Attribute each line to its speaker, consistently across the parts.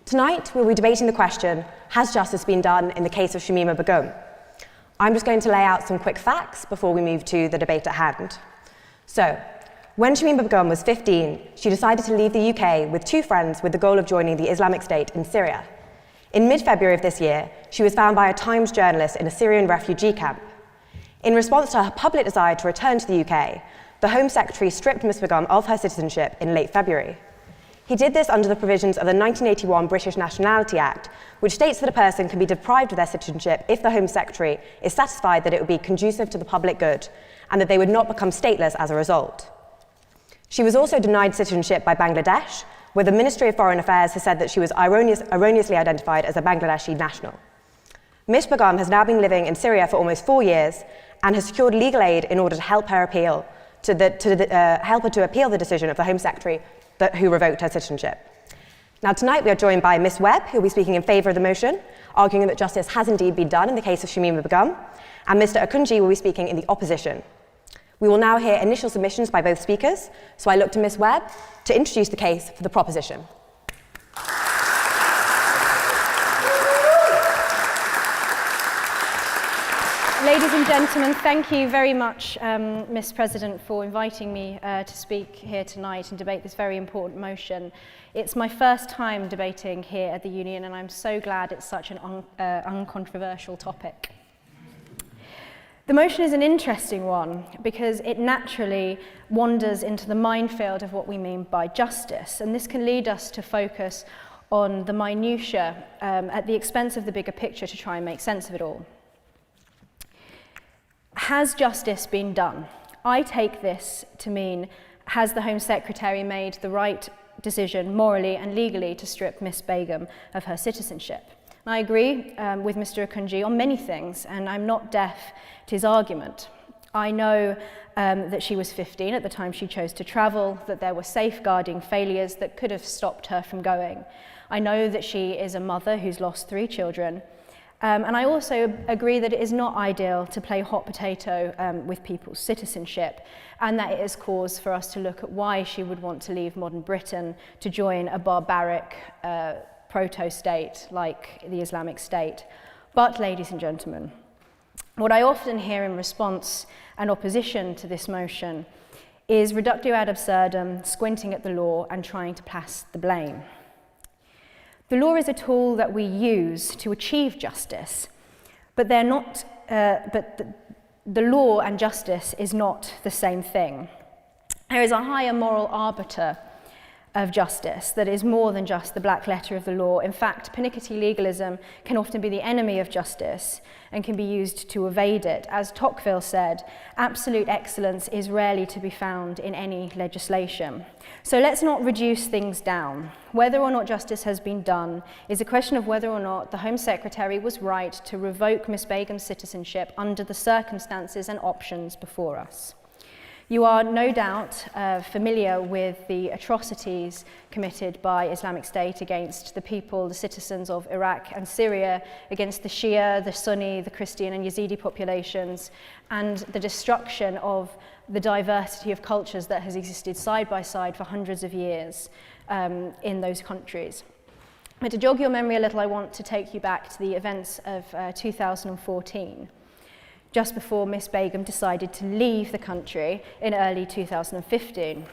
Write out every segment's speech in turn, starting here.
Speaker 1: Tonight, we'll be debating the question, has justice been done in the case of Shamima Begum? I'm just going to lay out some quick facts before we move to the debate at hand. So, when Shamima Begum was 15, she decided to leave the UK with 2 friends with the goal of joining the Islamic State in Syria. In mid-February of this year, she was found by a Times journalist in a Syrian refugee camp. In response to her public desire to return to the UK, the Home Secretary stripped Ms Begum of her citizenship in late February. He did this under the provisions of the 1981 British Nationality Act, which states that a person can be deprived of their citizenship if the Home Secretary is satisfied that it would be conducive to the public good and that they would not become stateless as a result. She was also denied citizenship by Bangladesh, where the Ministry of Foreign Affairs has said that she was erroneously identified as a Bangladeshi national. Ms Begum has now been living in Syria for almost 4 years and has secured legal aid in order to help her appeal to the decision of the Home Secretary who revoked her citizenship. Now tonight we are joined by Ms Webb, who will be speaking in favour of the motion, arguing that justice has indeed been done in the case of Shamima Begum, and Mr Akunjee will be speaking in the opposition. We will now hear initial submissions by both speakers, so I look to Ms Webb to introduce the case for the proposition.
Speaker 2: Ladies and gentlemen, thank you very much, Ms President, for inviting me to speak here tonight and debate this very important motion. It's my first time debating here at the Union, and I'm so glad it's such an uncontroversial topic. The motion is an interesting one because it naturally wanders into the minefield of what we mean by justice, and this can lead us to focus on the minutiae at the expense of the bigger picture to try and make sense of it all. Has justice been done? I take this to mean, has the Home Secretary made the right decision morally and legally to strip Miss Begum of her citizenship? And I agree with Mr Akunjee on many things, and I'm not deaf to his argument. I know that she was 15 at the time she chose to travel, that there were safeguarding failures that could have stopped her from going. I know that she is a mother who's lost 3 children, and I also agree that it is not ideal to play hot potato with people's citizenship, and that it is cause for us to look at why she would want to leave modern Britain to join a barbaric proto-state like the Islamic State. But, ladies and gentlemen, what I often hear in response and opposition to this motion is reductio ad absurdum, squinting at the law and trying to pass the blame. The law is a tool that we use to achieve justice, but they're not. The law and justice is not the same thing. There is a higher moral arbiter of justice that is more than just the black letter of the law. In fact, pernickety legalism can often be the enemy of justice and can be used to evade it. As Tocqueville said, absolute excellence is rarely to be found in any legislation. So let's not reduce things down. Whether or not justice has been done is a question of whether or not the Home Secretary was right to revoke Miss Begum's citizenship under the circumstances and options before us. You are no doubt familiar with the atrocities committed by Islamic State against the people, the citizens of Iraq and Syria, against the Shia, the Sunni, the Christian and Yazidi populations, and the destruction of the diversity of cultures that has existed side by side for hundreds of years in those countries. But to jog your memory a little, I want to take you back to the events of 2014. Just before Miss Begum decided to leave the country in early 2015.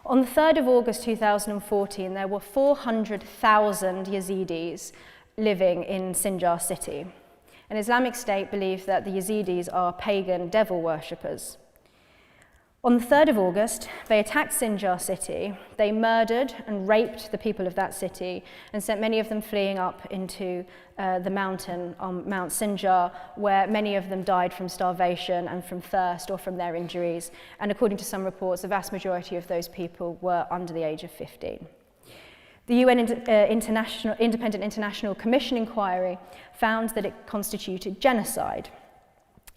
Speaker 2: On the 3rd of August 2014, there were 400,000 Yazidis living in Sinjar city. An Islamic State believed that the Yazidis are pagan devil worshippers. On the 3rd of August, they attacked Sinjar city, they murdered and raped the people of that city and sent many of them fleeing up into the mountain on Mount Sinjar, where many of them died from starvation and from thirst or from their injuries. And according to some reports, the vast majority of those people were under the age of 15. The UN Independent International Commission inquiry found that it constituted genocide.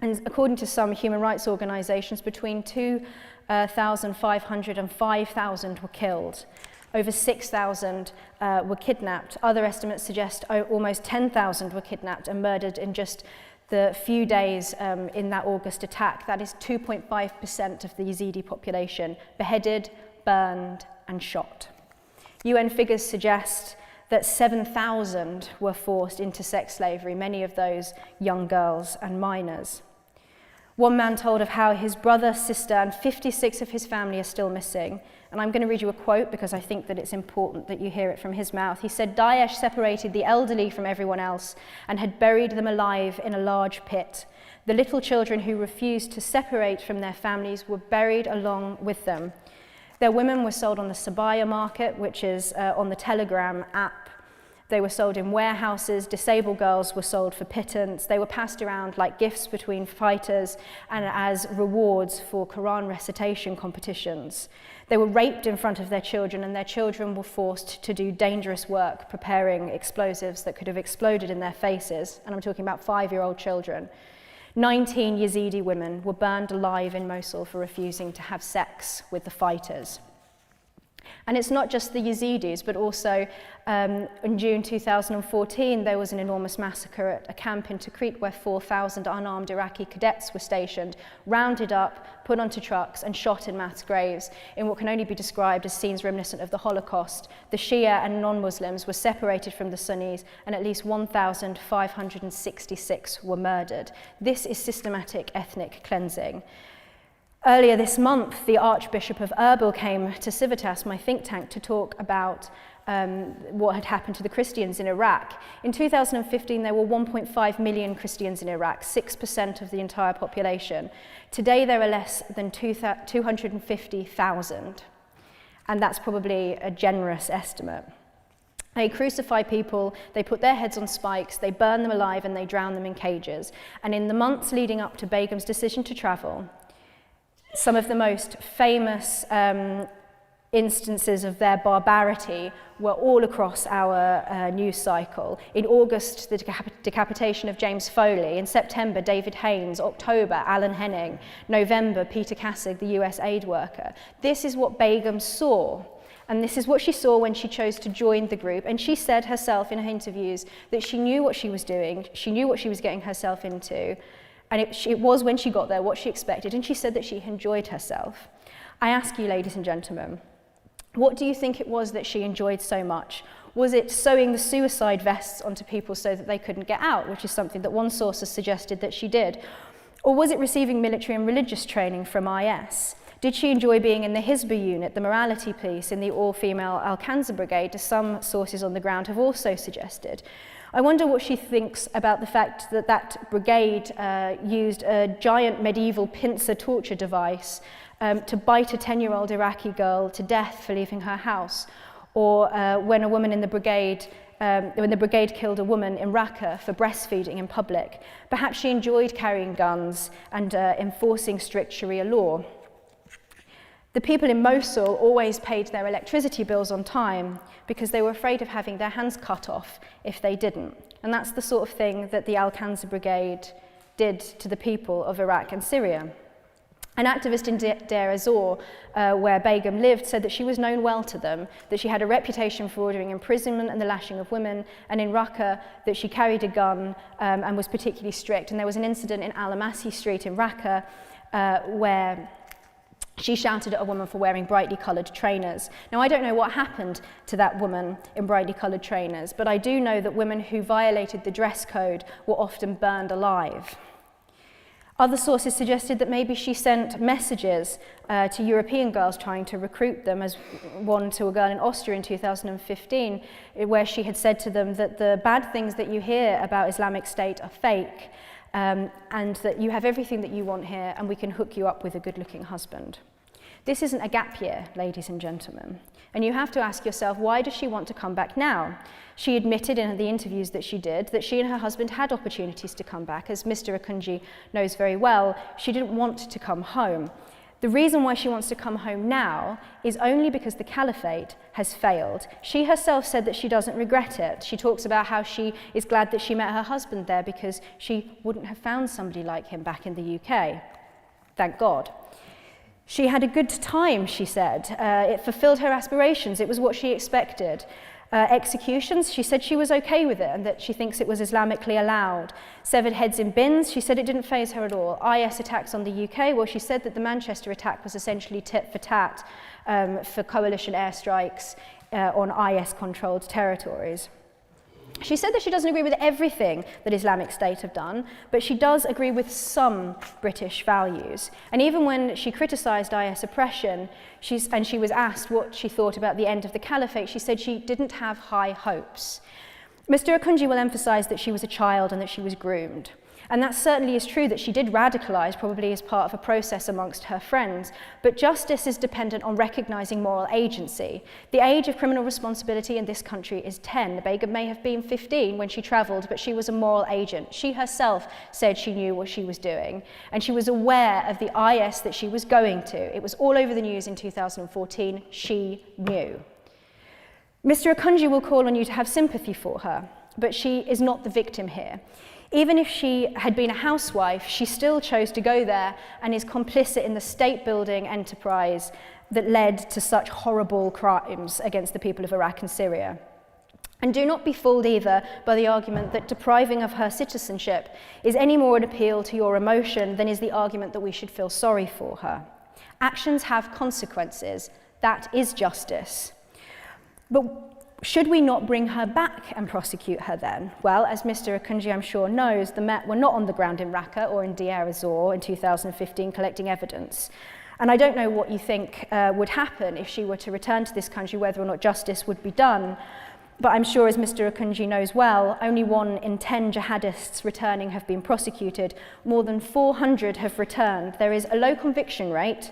Speaker 2: And according to some human rights organisations, between 2,500 and 5,000 were killed. Over 6,000 were kidnapped. Other estimates suggest almost 10,000 were kidnapped and murdered in just the few days in that August attack. That is 2.5% of the Yazidi population, beheaded, burned and shot. UN figures suggest that 7,000 were forced into sex slavery, many of those young girls and minors. One man told of how his brother, sister, and 56 of his family are still missing. And I'm going to read you a quote because I think that it's important that you hear it from his mouth. He said, "Daesh separated the elderly from everyone else and had buried them alive in a large pit. The little children who refused to separate from their families were buried along with them. Their women were sold on the Sabaya market, which is on the Telegram app. They were sold in warehouses. Disabled girls were sold for pittance. They were passed around like gifts between fighters and as rewards for Quran recitation competitions. They were raped in front of their children, and their children were forced to do dangerous work, preparing explosives that could have exploded in their faces. And I'm talking about 5-year-old children. 19 Yazidi women were burned alive in Mosul for refusing to have sex with the fighters. And it's not just the Yazidis, but also in June 2014, there was an enormous massacre at a camp in Tikrit where 4,000 unarmed Iraqi cadets were stationed, rounded up, put onto trucks, and shot in mass graves in what can only be described as scenes reminiscent of the Holocaust. The Shia and non-Muslims were separated from the Sunnis, and at least 1,566 were murdered. This is systematic ethnic cleansing. Earlier this month, the Archbishop of Erbil came to Civitas, my think tank, to talk about what had happened to the Christians in Iraq. In 2015, there were 1.5 million Christians in Iraq, 6% of the entire population. Today, there are less than 250,000, and that's probably a generous estimate. They crucify people, they put their heads on spikes, they burn them alive, and they drown them in cages. And in the months leading up to Begum's decision to travel, some of the most famous instances of their barbarity were all across our news cycle. In August, the decapitation of James Foley. In September, David Haynes. October, Alan Henning. November, Peter Kassig, the US aid worker. This is what Begum saw. And this is what she saw when she chose to join the group. And she said herself in her interviews that she knew what she was doing, she knew what she was getting herself into, and it was when she got there what she expected, and she said that she enjoyed herself. I ask you, ladies and gentlemen, what do you think it was that she enjoyed so much? Was it sewing the suicide vests onto people so that they couldn't get out, which is something that one source has suggested that she did? Or was it receiving military and religious training from IS? Did she enjoy being in the Hizbah unit, the morality police, in the all-female Al-Kanza brigade, as some sources on the ground have also suggested? I wonder what she thinks about the fact that that brigade used a giant medieval pincer torture device to bite a 10-year-old Iraqi girl to death for leaving her house, or when a woman in the brigade, when the brigade killed a woman in Raqqa for breastfeeding in public. Perhaps she enjoyed carrying guns and enforcing strict Sharia law. The people in Mosul always paid their electricity bills on time because they were afraid of having their hands cut off if they didn't. And that's the sort of thing that the Al-Kanza Brigade did to the people of Iraq and Syria. An activist in Deir ez-Zor, where Begum lived, said that she was known well to them, that she had a reputation for ordering imprisonment and the lashing of women, and in Raqqa that she carried a gun and was particularly strict. And there was an incident in Al-Amasi Street in Raqqa where she shouted at a woman for wearing brightly coloured trainers. Now, I don't know what happened to that woman in brightly coloured trainers, but I do know that women who violated the dress code were often burned alive. Other sources suggested that maybe she sent messages to European girls trying to recruit them, as one to a girl in Austria in 2015, where she had said to them that the bad things that you hear about Islamic State are fake, and that you have everything that you want here, and we can hook you up with a good-looking husband. This isn't a gap year, ladies and gentlemen. And you have to ask yourself, why does she want to come back now? She admitted in the interviews that she did that she and her husband had opportunities to come back. As Mr. Akunjee knows very well, she didn't want to come home. The reason why she wants to come home now is only because the caliphate has failed. She herself said that she doesn't regret it. She talks about how she is glad that she met her husband there because she wouldn't have found somebody like him back in the UK. Thank God. She had a good time, she said. It fulfilled her aspirations. It was what she expected. Executions, she said she was okay with it and that she thinks it was Islamically allowed. Severed heads in bins, she said it didn't faze her at all. IS attacks on the UK, well, she said that the Manchester attack was essentially tit for tat for coalition airstrikes on IS-controlled territories. She said that she doesn't agree with everything that Islamic State have done, but she does agree with some British values. And even when she criticised IS oppression, and she was asked what she thought about the end of the caliphate, she said she didn't have high hopes. Mr. Akunjee will emphasise that she was a child and that she was groomed. And that certainly is true, that she did radicalise, probably as part of a process amongst her friends. But justice is dependent on recognising moral agency. The age of criminal responsibility in this country is 10. The Begum may have been 15 when she travelled, but she was a moral agent. She herself said she knew what she was doing. And she was aware of the IS that she was going to. It was all over the news in 2014. She knew. Mr. Akunjee will call on you to have sympathy for her, but she is not the victim here. Even if she had been a housewife, she still chose to go there and is complicit in the state-building enterprise that led to such horrible crimes against the people of Iraq and Syria. And do not be fooled either by the argument that depriving of her citizenship is any more an appeal to your emotion than is the argument that we should feel sorry for her. Actions have consequences. That is justice. But should we not bring her back and prosecute her then? Well, as Mr. Akunjee, I'm sure, knows, the Met were not on the ground in Raqqa or in Deir ez-Zor in 2015 collecting evidence. And I don't know what you think would happen if she were to return to this country, whether or not justice would be done. But I'm sure, as Mr. Akunjee knows well, only 1 in 10 jihadists returning have been prosecuted. More than 400 have returned. There is a low conviction rate,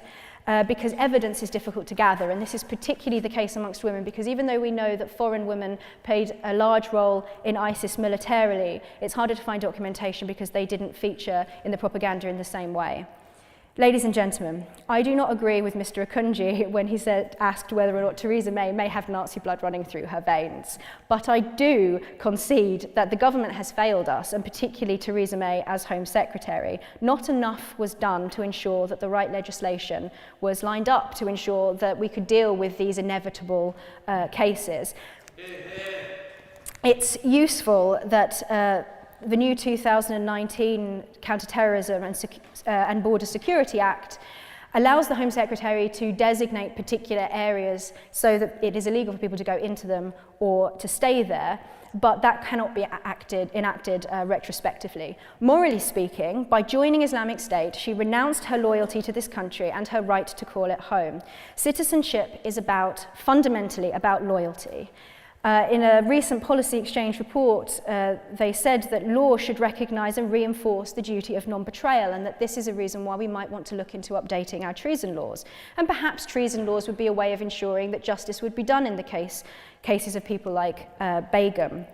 Speaker 2: because evidence is difficult to gather, and this is particularly the case amongst women, because even though we know that foreign women played a large role in ISIS militarily, it's harder to find documentation because they didn't feature in the propaganda in the same way. Ladies and gentlemen, I do not agree with Mr. Akunjee when he asked whether or not Theresa May have Nazi blood running through her veins. But I do concede that the government has failed us, and particularly Theresa May as Home Secretary. Not enough was done to ensure that the right legislation was lined up to ensure that we could deal with these inevitable cases. It's useful that the new 2019 Counterterrorism and Border Security Act allows the Home Secretary to designate particular areas so that it is illegal for people to go into them or to stay there, but that cannot be enacted retrospectively. Morally speaking, by joining Islamic State, she renounced her loyalty to this country and her right to call it home. Citizenship is fundamentally about loyalty. In a recent policy exchange report, they said that law should recognise and reinforce the duty of non-betrayal, and that this is a reason why we might want to look into updating our treason laws. And perhaps treason laws would be a way of ensuring that justice would be done in the cases of people like Begum.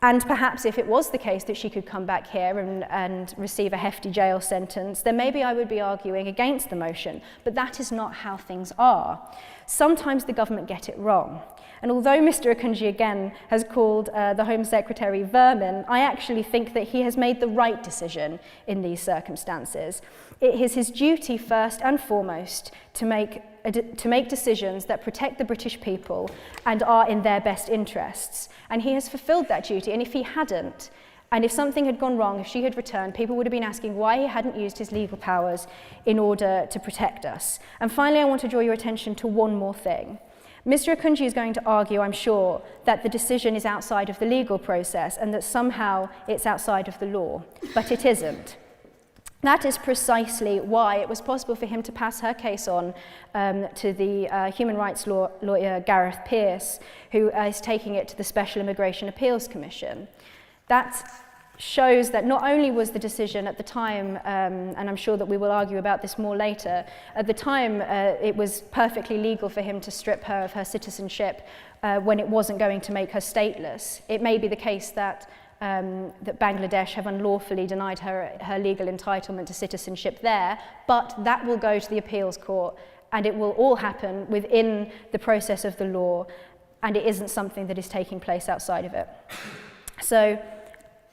Speaker 2: And perhaps if it was the case that she could come back here and receive a hefty jail sentence, then maybe I would be arguing against the motion. But that is not how things are. Sometimes the government get it wrong. And although Mr. Akunjee again has called the Home Secretary vermin, I actually think that he has made the right decision in these circumstances. It is his duty first and foremost to make decisions that protect the British people and are in their best interests. And he has fulfilled that duty. And if he hadn't, and if something had gone wrong, if she had returned, people would have been asking why he hadn't used his legal powers in order to protect us. And finally, I want to draw your attention to one more thing. Mr. Akunjee is going to argue, I'm sure, that the decision is outside of the legal process and that somehow it's outside of the law, but it isn't. That is precisely why it was possible for him to pass her case on to the human rights lawyer Gareth Pearce, who is taking it to the Special Immigration Appeals Commission. That shows that not only was the decision at the time, and I'm sure that we will argue about this more later, at the time it was perfectly legal for him to strip her of her citizenship when it wasn't going to make her stateless. It may be the case that Bangladesh have unlawfully denied her legal entitlement to citizenship there, but that will go to the appeals court and it will all happen within the process of the law, and it isn't something that is taking place outside of it. So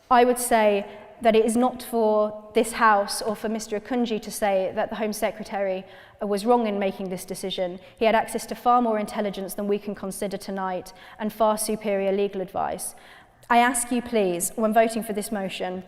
Speaker 2: I would say that it is not for this House or for Mr. Akunjee to say that the Home Secretary was wrong in making this decision. He had access to far more intelligence than we can consider tonight and far superior legal advice. I ask you, please, when voting for this motion,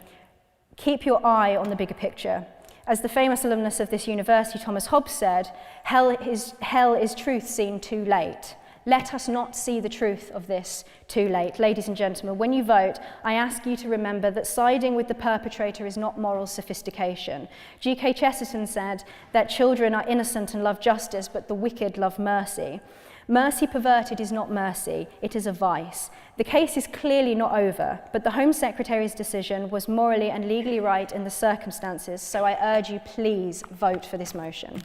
Speaker 2: keep your eye on the bigger picture. As the famous alumnus of this university, Thomas Hobbes, said, hell is truth seen too late. Let us not see the truth of this too late. Ladies and gentlemen, when you vote, I ask you to remember that siding with the perpetrator is not moral sophistication. G.K. Chesterton said that children are innocent and love justice, but the wicked love mercy. Mercy perverted is not mercy, it is a vice. The case is clearly not over, but the Home Secretary's decision was morally and legally right in the circumstances, so I urge you, please vote for this motion.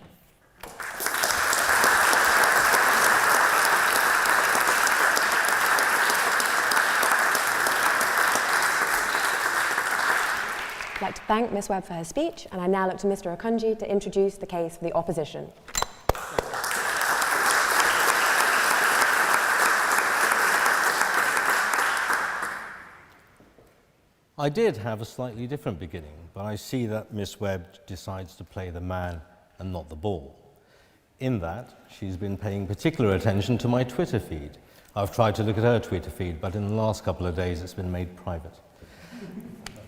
Speaker 1: I'd like to thank Ms. Webb for her speech, and I now look to Mr. Akunjee to introduce the case for the opposition.
Speaker 3: I did have a slightly different beginning, but I see that Miss Webb decides to play the man and not the ball. In that, she's been paying particular attention to my Twitter feed. I've tried to look at her Twitter feed, but in the last couple of days it's been made private.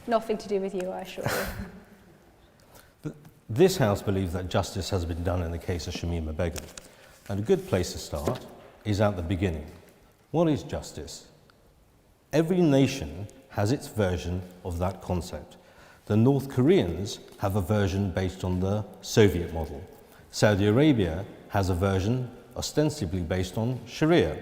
Speaker 2: Nothing to do with you, I assure you.
Speaker 3: This House believes that justice has been done in the case of Shamima Begum, and a good place to start is at the beginning. What is justice? Every nation has its version of that concept. The North Koreans have a version based on the Soviet model. Saudi Arabia has a version ostensibly based on Sharia.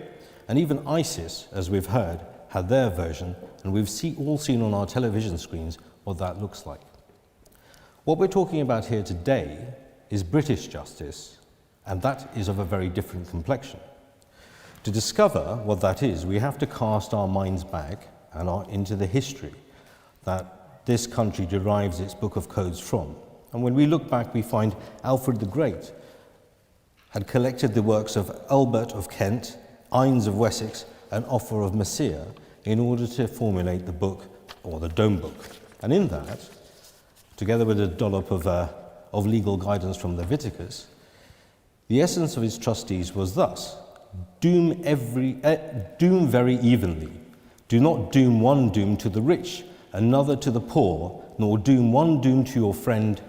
Speaker 3: And even ISIS, as we've heard, had their version, and we've all seen on our television screens what that looks like. What we're talking about here today is British justice, and that is of a very different complexion. To discover what that is, we have to cast our minds back and into the history that this country derives its book of codes from. And when we look back, we find Alfred the Great had collected the works of Albert of Kent, Innes of Wessex, and Offa of Mercia in order to formulate the book, or the Dome Book. And in that, together with a dollop of legal guidance from Leviticus, the essence of his trustees was thus: doom very evenly. Do not doom one doom to the rich, another to the poor, nor doom one doom to your friend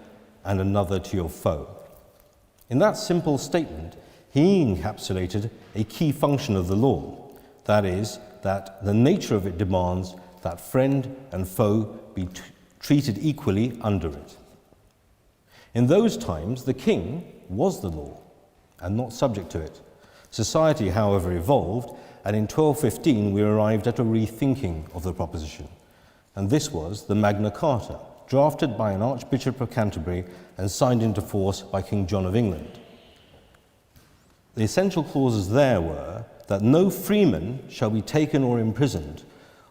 Speaker 3: and another to your foe. In that simple statement, he encapsulated a key function of the law. That is, that the nature of it demands that friend and foe be treated equally under it. In those times, the king was the law and not subject to it. Society, however, evolved, and in 1215 we arrived at a rethinking of the proposition. And this was the Magna Carta, drafted by an Archbishop of Canterbury and signed into force by King John of England. The essential clauses there were that no freeman shall be taken or imprisoned,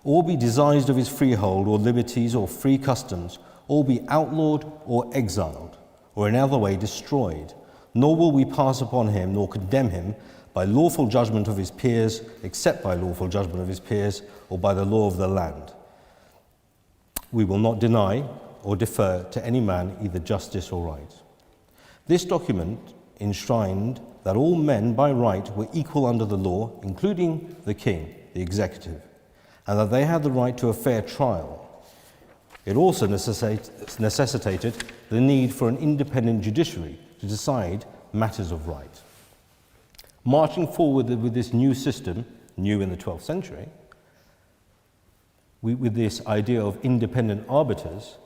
Speaker 3: or be disised of his freehold or liberties or free customs, or be outlawed or exiled, or in other way destroyed, nor will we pass upon him nor condemn him by lawful judgment of his peers, except by lawful judgment of his peers, or by the law of the land. We will not deny or defer to any man either justice or right. This document enshrined that all men by right were equal under the law, including the king, the executive, and that they had the right to a fair trial. It also necessitated the need for an independent judiciary to decide matters of right. Marching forward with this new system, new in the 12th century, with this idea of independent arbiters,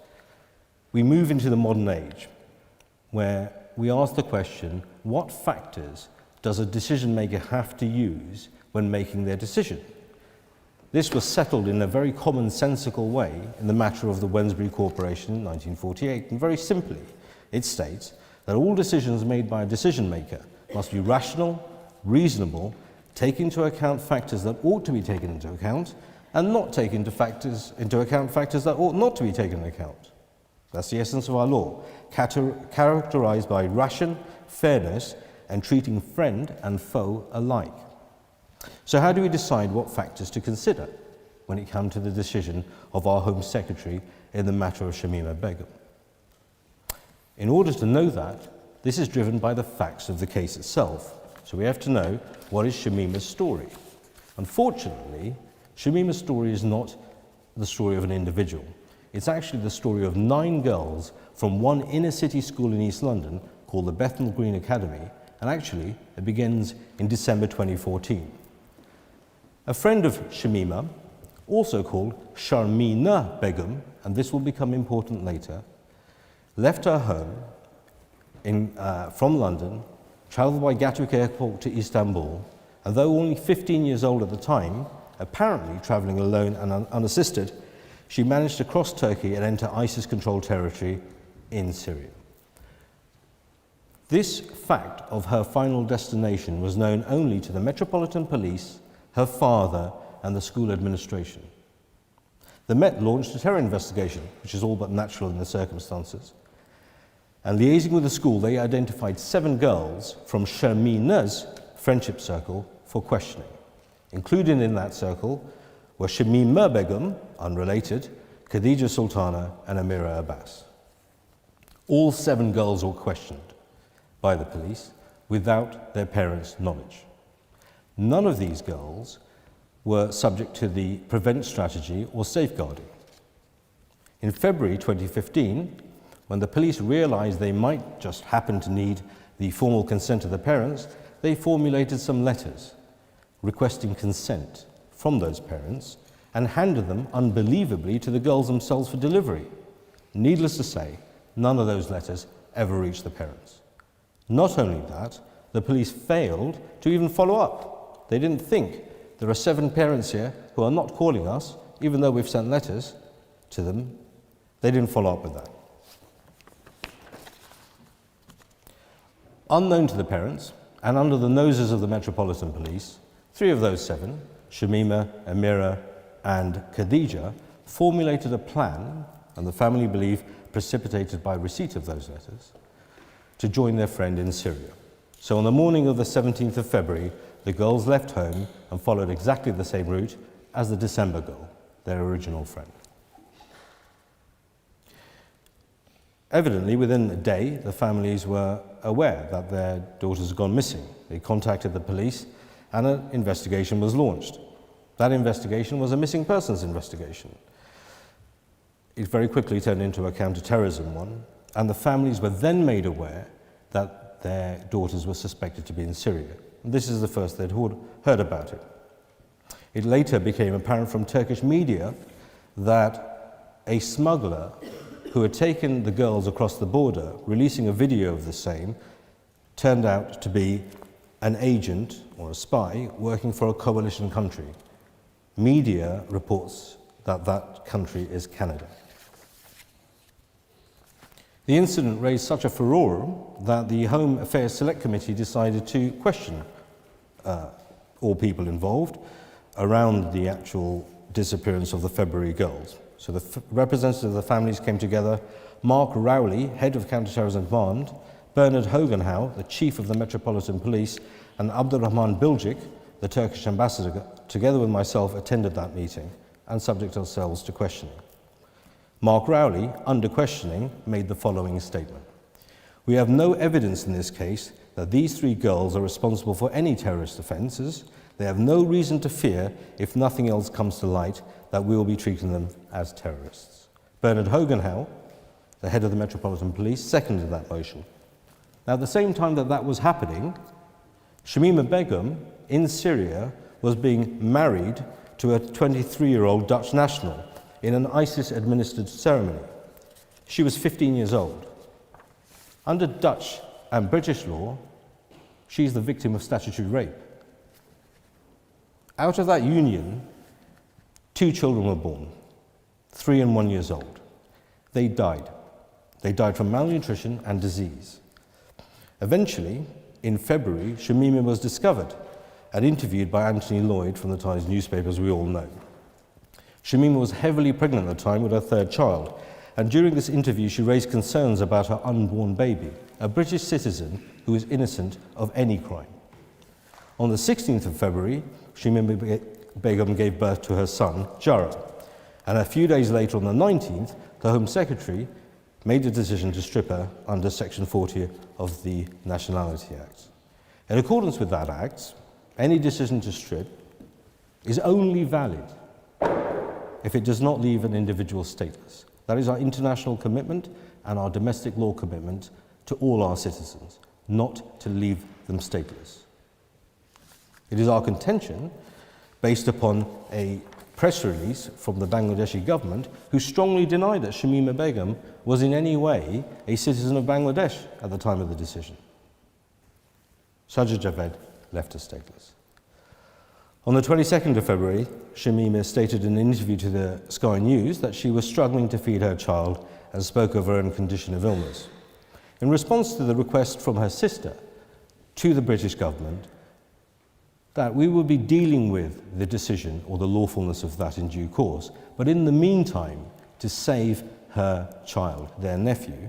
Speaker 3: we move into the modern age, where we ask the question, what factors does a decision maker have to use when making their decision? This was settled in a very commonsensical way in the matter of the Wednesbury Corporation in 1948, and very simply, it states that all decisions made by a decision maker must be rational, reasonable, take into account factors that ought to be taken into account, and not take into account factors that ought not to be taken into account. That's the essence of our law, characterized by ration, fairness, and treating friend and foe alike. So how do we decide what factors to consider when it comes to the decision of our Home Secretary in the matter of Shamima Begum? In order to know that, this is driven by the facts of the case itself. So we have to know, what is Shamima's story? Unfortunately, Shamima's story is not the story of an individual. It's actually the story of 9 girls from one inner city school in East London called the Bethnal Green Academy, and actually it begins in December 2014. A friend of Shamima, also called Shamima Begum, and this will become important later, left her home from London, travelled by Gatwick Airport to Istanbul, and though only 15 years old at the time, apparently travelling alone and unassisted, she managed to cross Turkey and enter ISIS-controlled territory in Syria. This fact of her final destination was known only to the Metropolitan Police, her father, and the school administration. The Met launched a terror investigation, which is all but natural in the circumstances. And liaising with the school, they identified 7 girls from Shamima's friendship circle for questioning. Included in that circle were Shamima Begum, unrelated, Khadija Sultana, and Amira Abbas. All 7 girls were questioned by the police without their parents' knowledge. None of these girls were subject to the prevent strategy or safeguarding. In February 2015, when the police realized they might just happen to need the formal consent of the parents, they formulated some letters requesting consent from those parents and handed them, unbelievably, to the girls themselves for delivery. Needless to say, none of those letters ever reached the parents. Not only that, the police failed to even follow up. They didn't think, there are 7 parents here who are not calling us, even though we've sent letters to them. They didn't follow up with that. Unknown to the parents, and under the noses of the Metropolitan Police, 3 of those 7, Shamima, Amira, and Khadija, formulated a plan, and the family believe precipitated by receipt of those letters, to join their friend in Syria. So on the morning of the 17th of February, the girls left home and followed exactly the same route as the December girl, their original friend. Evidently, within a day, the families were aware that their daughters had gone missing. They contacted the police and an investigation was launched. That investigation was a missing persons investigation. It very quickly turned into a counter-terrorism one, and the families were then made aware that their daughters were suspected to be in Syria. And this is the first they'd heard about it. It later became apparent from Turkish media that a smuggler who had taken the girls across the border, releasing a video of the same, turned out to be an agent or a spy working for a coalition country. Media reports that that country is Canada. The incident raised such a furore that the Home Affairs Select Committee decided to question all people involved around the actual disappearance of the February girls. So the representatives of the families came together, Mark Rowley, head of Counterterrorism Command, Bernard Hogenhow, the chief of the Metropolitan Police, and Abdurrahman Bilgic, the Turkish ambassador, together with myself, attended that meeting and subjected ourselves to questioning. Mark Rowley, under questioning, made the following statement. We have no evidence in this case that these 3 girls are responsible for any terrorist offences. They have no reason to fear, if nothing else comes to light, that we will be treating them as terrorists. Bernard Hogenhow, the head of the Metropolitan Police, seconded that motion. Now, at the same time that that was happening, Shamima Begum, in Syria, was being married to a 23-year-old Dutch national in an ISIS-administered ceremony. She was 15 years old. Under Dutch and British law, she's the victim of statutory rape. Out of that union, 2 children were born, 3 and 1 years old. They died. They died from malnutrition and disease. Eventually, in February, Shamima was discovered and interviewed by Anthony Lloyd from the Times newspaper, as we all know. Shamima was heavily pregnant at the time with her 3rd child, and during this interview she raised concerns about her unborn baby, a British citizen who is innocent of any crime. On the 16th of February, Shamima Begum gave birth to her son, Jara, and a few days later, on the 19th, the Home Secretary made a decision to strip her under Section 40 of the Nationality Act. In accordance with that Act, any decision to strip is only valid if it does not leave an individual stateless. That is our international commitment and our domestic law commitment to all our citizens. not to leave them stateless. It is our contention, based upon a press release from the Bangladeshi government, who strongly denied that Shamima Begum was in any way a citizen of Bangladesh at the time of the decision. Sajid Javed left her stateless. On the 22nd of February, Shamima stated in an interview to the Sky News that she was struggling to feed her child and spoke of her own condition of illness. In response to the request from her sister to the British government that we will be dealing with the decision or the lawfulness of that in due course, but in the meantime, to save her child, their nephew,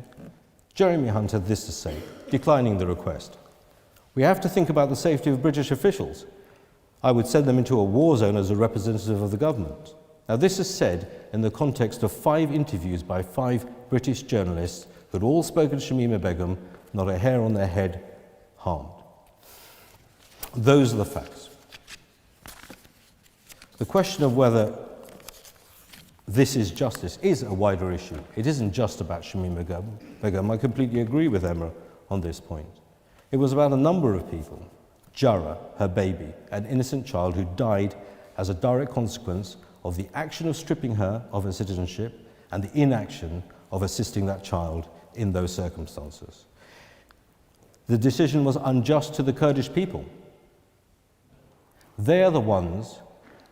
Speaker 3: Jeremy Hunt had this to say, declining the request. We have to think about the safety of British officials. I would send them into a war zone as a representative of the government. Now, this is said in the context of 5 interviews by 5 British journalists who had all spoken to Shamima Begum, not a hair on their head harmed. Those are the facts. The question of whether this is justice is a wider issue. It isn't just about Shamima Begum. I completely agree with Emma on this point. It was about a number of people. Jara, her baby, an innocent child who died as a direct consequence of the action of stripping her of her citizenship and the inaction of assisting that child in those circumstances. The decision was unjust to the Kurdish people. They are the ones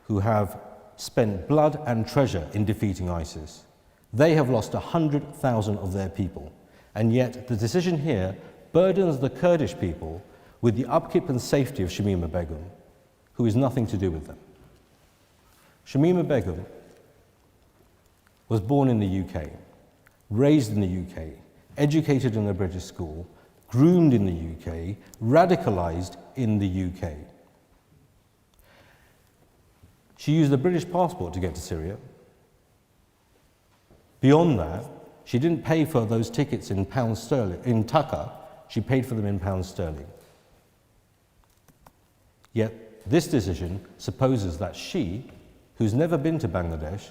Speaker 3: who have spent blood and treasure in defeating ISIS. They have lost 100,000 of their people, and yet the decision here burdens the Kurdish people with the upkeep and safety of Shamima Begum, who has nothing to do with them. Shamima Begum was born in the UK, raised in the UK, educated in a British school, groomed in the UK, radicalised in the UK. She used a British passport to get to Syria. Beyond that, she didn't pay for those tickets in pounds sterling, in taka, she paid for them in pounds sterling. Yet this decision supposes that she, who's never been to Bangladesh,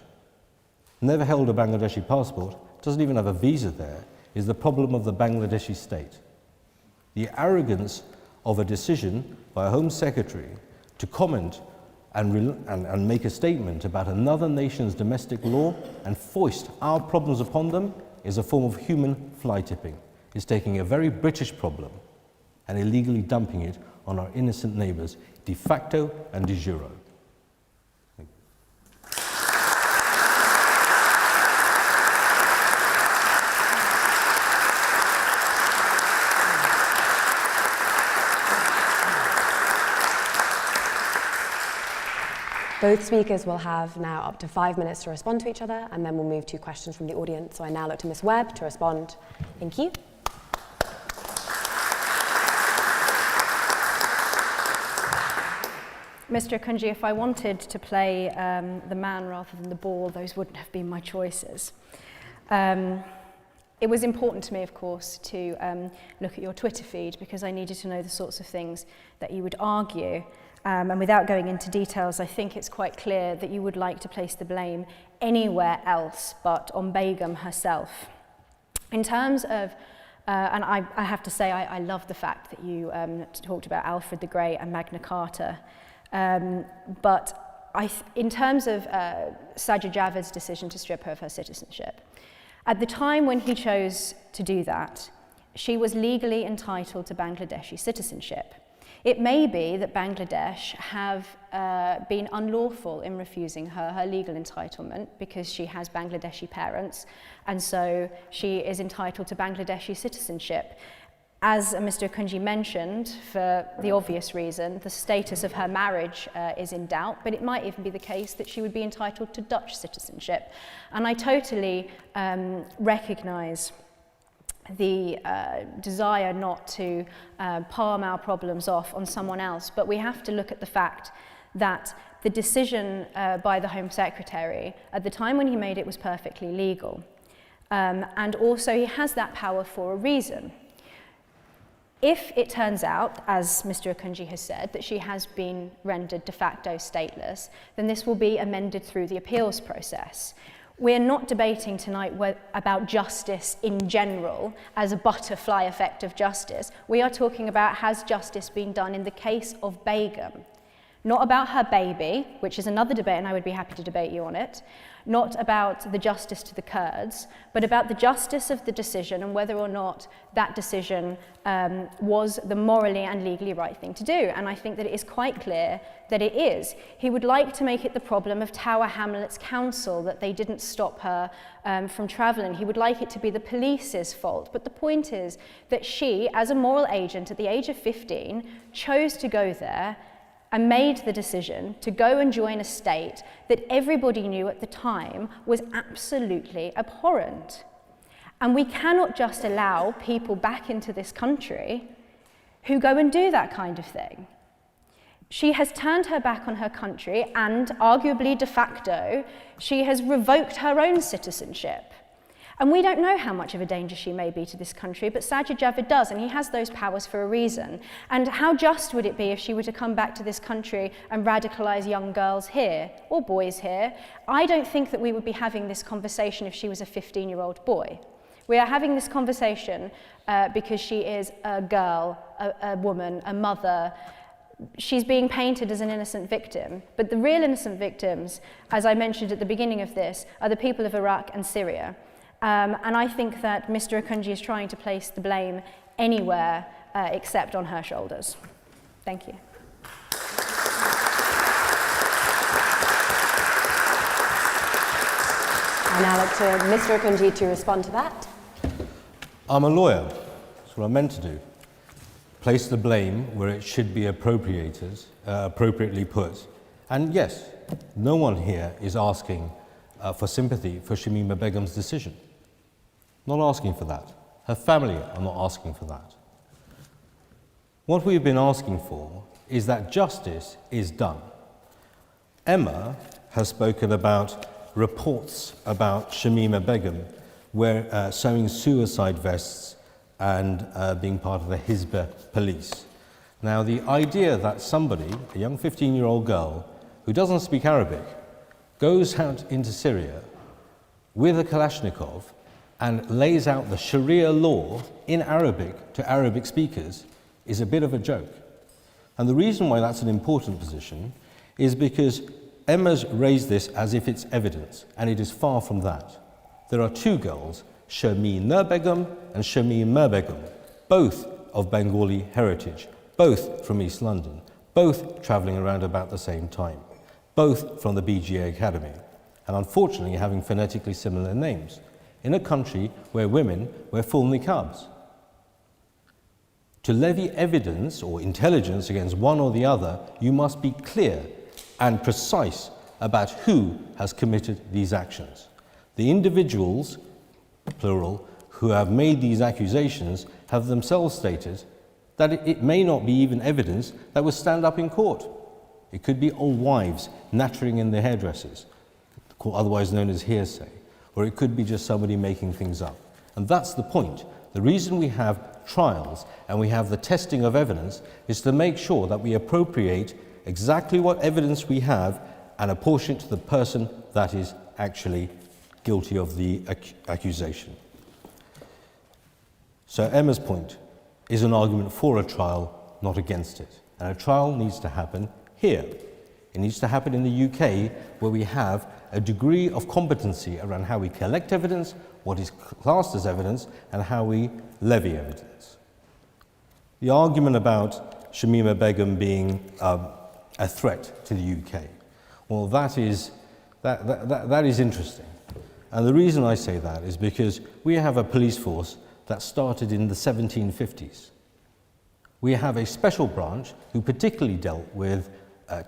Speaker 3: never held a Bangladeshi passport, doesn't even have a visa there, is the problem of the Bangladeshi state. The arrogance of a decision by a Home Secretary to comment and make a statement about another nation's domestic law and foist our problems upon them is a form of human fly tipping. It's taking a very British problem and illegally dumping it on our innocent neighbours, de facto and de jure.
Speaker 1: Both speakers will have now up to 5 minutes to respond to each other, and then we'll move to questions from the audience. So I now look to Ms. Webb to respond. Thank you.
Speaker 2: Mr. Akunjee, if I wanted to play the man rather than the ball, those wouldn't have been my choices. It was important to me, of course, to look at your Twitter feed because I needed to know the sorts of things that you would argue. And without going into details, I think it's quite clear that you would like to place the blame anywhere else but on Begum herself. In terms of, and I have to say, I love the fact that you talked about Alfred the Great and Magna Carta. But in terms of Sajid Javid's decision to strip her of her citizenship, at the time when he chose to do that, she was legally entitled to Bangladeshi citizenship. It may be that Bangladesh have been unlawful in refusing her legal entitlement because she has Bangladeshi parents, and so she is entitled to Bangladeshi citizenship. As Mr. Akunjee mentioned, for the obvious reason, the status of her marriage is in doubt, but it might even be the case that she would be entitled to Dutch citizenship. And I totally recognise the desire not to palm our problems off on someone else, but we have to look at the fact that the decision by the Home Secretary at the time when he made it was perfectly legal. And also he has that power for a reason. If it turns out, as Mr. Akunjee has said, that she has been rendered de facto stateless, then this will be amended through the appeals process. We're not debating tonight about justice in general as a butterfly effect of justice. We are talking about, has justice been done in the case of Begum? Not about her baby, which is another debate, and I would be happy to debate you on it. Not about the justice to the Kurds, but about the justice of the decision and whether or not that decision was the morally and legally right thing to do. And I think that it is quite clear that it is. He would like to make it the problem of Tower Hamlets Council that they didn't stop her from travelling. He would like it to be the police's fault. But the point is that she, as a moral agent at the age of 15, chose to go there and made the decision to go and join a state that everybody knew at the time was absolutely abhorrent. And we cannot just allow people back into this country who go and do that kind of thing. She has turned her back on her country, and arguably de facto, she has revoked her own citizenship. And we don't know how much of a danger she may be to this country, but Sajid Javid does, and he has those powers for a reason. And how just would it be if she were to come back to this country and radicalise young girls here, or boys here? I don't think that we would be having this conversation if she was a 15-year-old boy. We are having this conversation because she is a girl, a woman, a mother. She's being painted as an innocent victim, but the real innocent victims, as I mentioned at the beginning of this, are the people of Iraq and Syria. And I think that Mr. Akunjee is trying to place the blame anywhere except on her shoulders. Thank you.
Speaker 1: I now look to Mr. Akunjee to respond to that.
Speaker 3: I'm a lawyer. That's what I'm meant to do. Place the blame where it should be appropriately put. And yes, no one here is asking for sympathy for Shamima Begum's decision. Not asking for that. Her family are not asking for that. What we've been asking for is that justice is done. Emma has spoken about reports about Shamima Begum sewing suicide vests and being part of the Hizb police. Now, the idea that somebody, a young 15-year-old girl who doesn't speak Arabic, goes out into Syria with a Kalashnikov and lays out the Sharia law in Arabic to Arabic speakers is a bit of a joke. And the reason why that's an important position is because Emma's raised this as if it's evidence, and it is far from that. There are two girls, Shamima Begum and Shamima Begum, both of Bengali heritage, both from East London, both travelling around about the same time, both from the BGA Academy, and unfortunately having phonetically similar names, in a country where women wear full niqabs. To levy evidence or intelligence against one or the other, you must be clear and precise about who has committed these actions. The individuals, plural, who have made these accusations have themselves stated that it may not be even evidence that would stand up in court. It could be old wives nattering in their hairdressers, otherwise known as hearsay, or it could be just somebody making things up. And that's the point. The reason we have trials and we have the testing of evidence is to make sure that we appropriate exactly what evidence we have and apportion it to the person that is actually guilty of the accusation. So Emma's point is an argument for a trial, not against it. And a trial needs to happen here. It needs to happen in the UK, where we have a degree of competency around how we collect evidence, what is classed as evidence, and how we levy evidence. The argument about Shamima Begum being a threat to the UK, well, that is interesting. And the reason I say that is because we have a police force that started in the 1750s. We have a special branch who particularly dealt with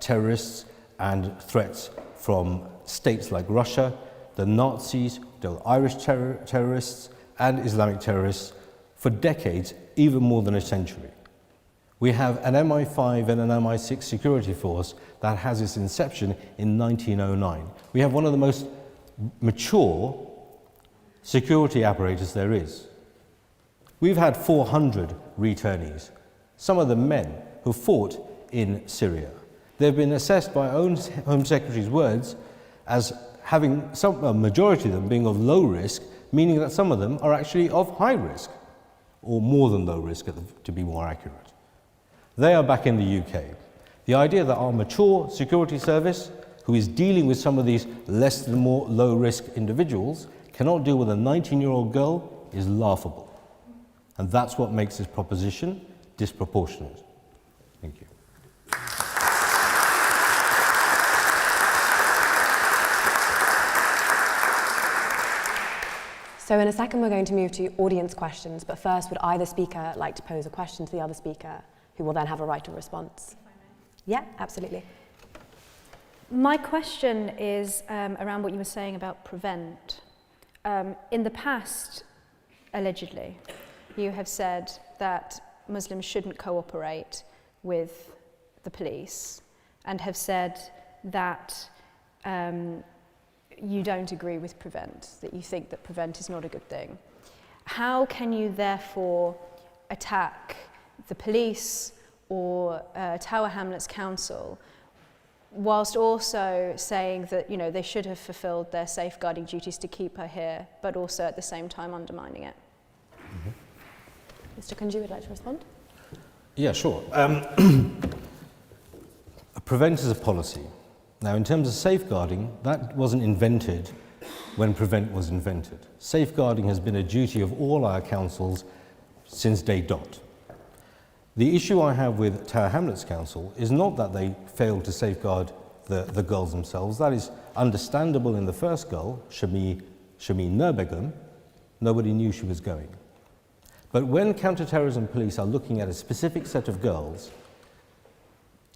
Speaker 3: terrorists and threats from states like Russia, the Nazis, the Irish terrorists, and Islamic terrorists for decades, even more than a century. We have an MI5 and an MI6 security force that has its inception in 1909. We have one of the most mature security apparatus there is. We've had 400 returnees, some of them men who fought in Syria. They've been assessed by Home Secretary's words as having a majority of them being of low risk, meaning that some of them are actually of high risk, or more than low risk to be more accurate. They are back in the UK. The idea that our mature security service, who is dealing with some of these less than more low risk individuals, cannot deal with a 19-year-old girl is laughable. And that's what makes this proposition disproportionate. Thank you.
Speaker 1: So in a second, we're going to move to audience questions, but first, would either speaker like to pose a question to the other speaker, who will then have a right of response? Yeah, absolutely.
Speaker 2: My question is around what you were saying about prevent. In the past, allegedly, you have said that Muslims shouldn't cooperate with the police, and have said that you don't agree with prevent, that you think that prevent is not a good thing. How can you therefore attack the police or Tower Hamlets Council whilst also saying that, you know, they should have fulfilled their safeguarding duties to keep her here, but also at the same time undermining it?
Speaker 1: Mr. Akunjee would like to respond?
Speaker 3: Yeah, sure. Prevent is a policy. Now, in terms of safeguarding, that wasn't invented when prevent was invented. Safeguarding has been a duty of all our councils since day dot. The issue I have with Tower Hamlets Council is not that they failed to safeguard the girls themselves. That is understandable in the first girl, Shamima Begum. Nobody knew she was going. But when counterterrorism police are looking at a specific set of girls,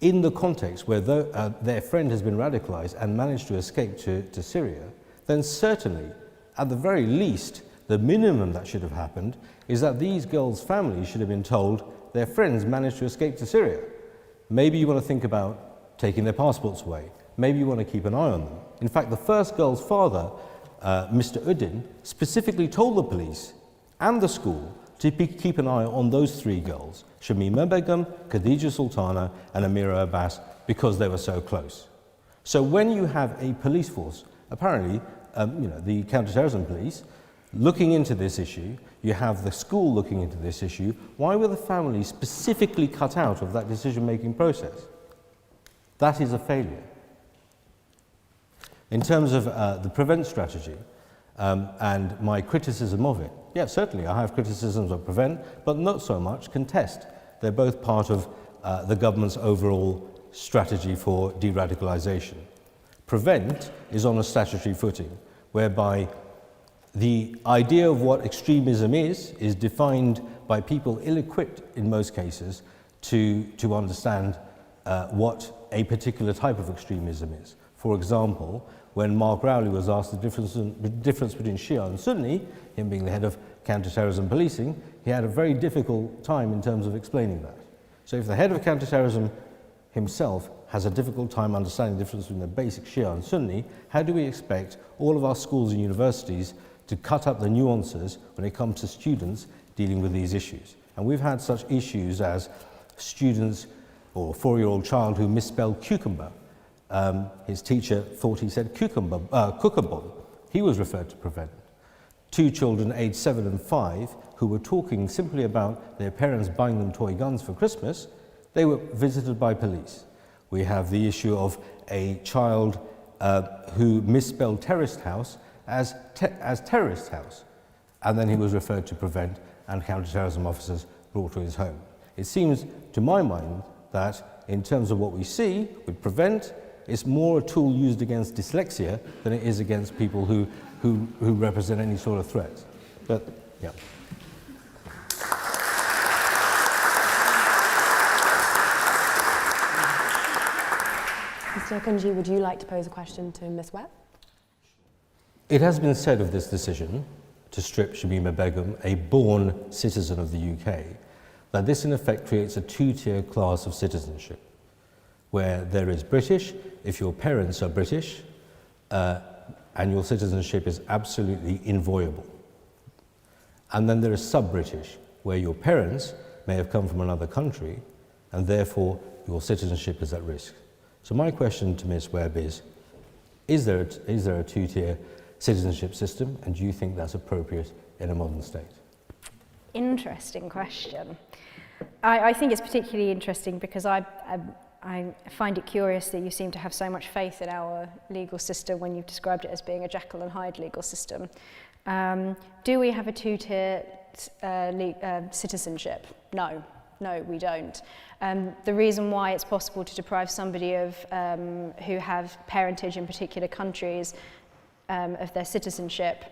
Speaker 3: in the context where their friend has been radicalized and managed to escape to Syria, then certainly, at the very least, the minimum that should have happened is that these girls' families should have been told their friends managed to escape to Syria. Maybe you want to think about taking their passports away. Maybe you want to keep an eye on them. In fact, the first girl's father, Mr. Uddin, specifically told the police and the school to keep an eye on those three girls, Shamima Begum, Khadija Sultana, and Amira Abbas, because they were so close. So when you have a police force, apparently, the counterterrorism police, looking into this issue, you have the school looking into this issue, why were the families specifically cut out of that decision-making process? That is a failure. In terms of the prevent strategy and my criticism of it, yeah, certainly I have criticisms of prevent, but not so much contest. They're both part of the government's overall strategy for de-radicalisation. Prevent is on a statutory footing, whereby the idea of what extremism is defined by people ill-equipped in most cases to understand what a particular type of extremism is. For example, when Mark Rowley was asked the difference between Shia and Sunni, him being the head of counterterrorism policing, he had a very difficult time in terms of explaining that. So if the head of counterterrorism himself has a difficult time understanding the difference between the basic Shia and Sunni, how do we expect all of our schools and universities to cut up the nuances when it comes to students dealing with these issues? And we've had such issues as students or a 4-year-old child who misspelled cucumber. His teacher thought he said cucumber. He was referred to prevent. 2 children aged 7 and 5 who were talking simply about their parents buying them toy guns for Christmas, they were visited by police. We have the issue of a child who misspelled terrorist house as terrorist house, and then he was referred to prevent and counterterrorism officers brought to his home. It seems, to my mind, that in terms of what we see with prevent, it's more a tool used against dyslexia than it is against people who represent any sort of threat. But, yeah.
Speaker 1: Mr. Akunjee, would you like to pose a question to Ms. Webb?
Speaker 3: It has been said of this decision to strip Shamima Begum, a born citizen of the UK, that this in effect creates a 2-tier class of citizenship, where there is British, if your parents are British, and your citizenship is absolutely inviolable. And then there is sub-British, where your parents may have come from another country, and therefore your citizenship is at risk. So my question to Ms. Webb is, Is there a two-tier citizenship system, and do you think that's appropriate in a modern state?
Speaker 2: Interesting question. I think it's particularly interesting because I find it curious that you seem to have so much faith in our legal system when you've described it as being a Jekyll and Hyde legal system. Do we have a two-tier citizenship? No, we don't. The reason why it's possible to deprive somebody of who have parentage in particular countries of their citizenship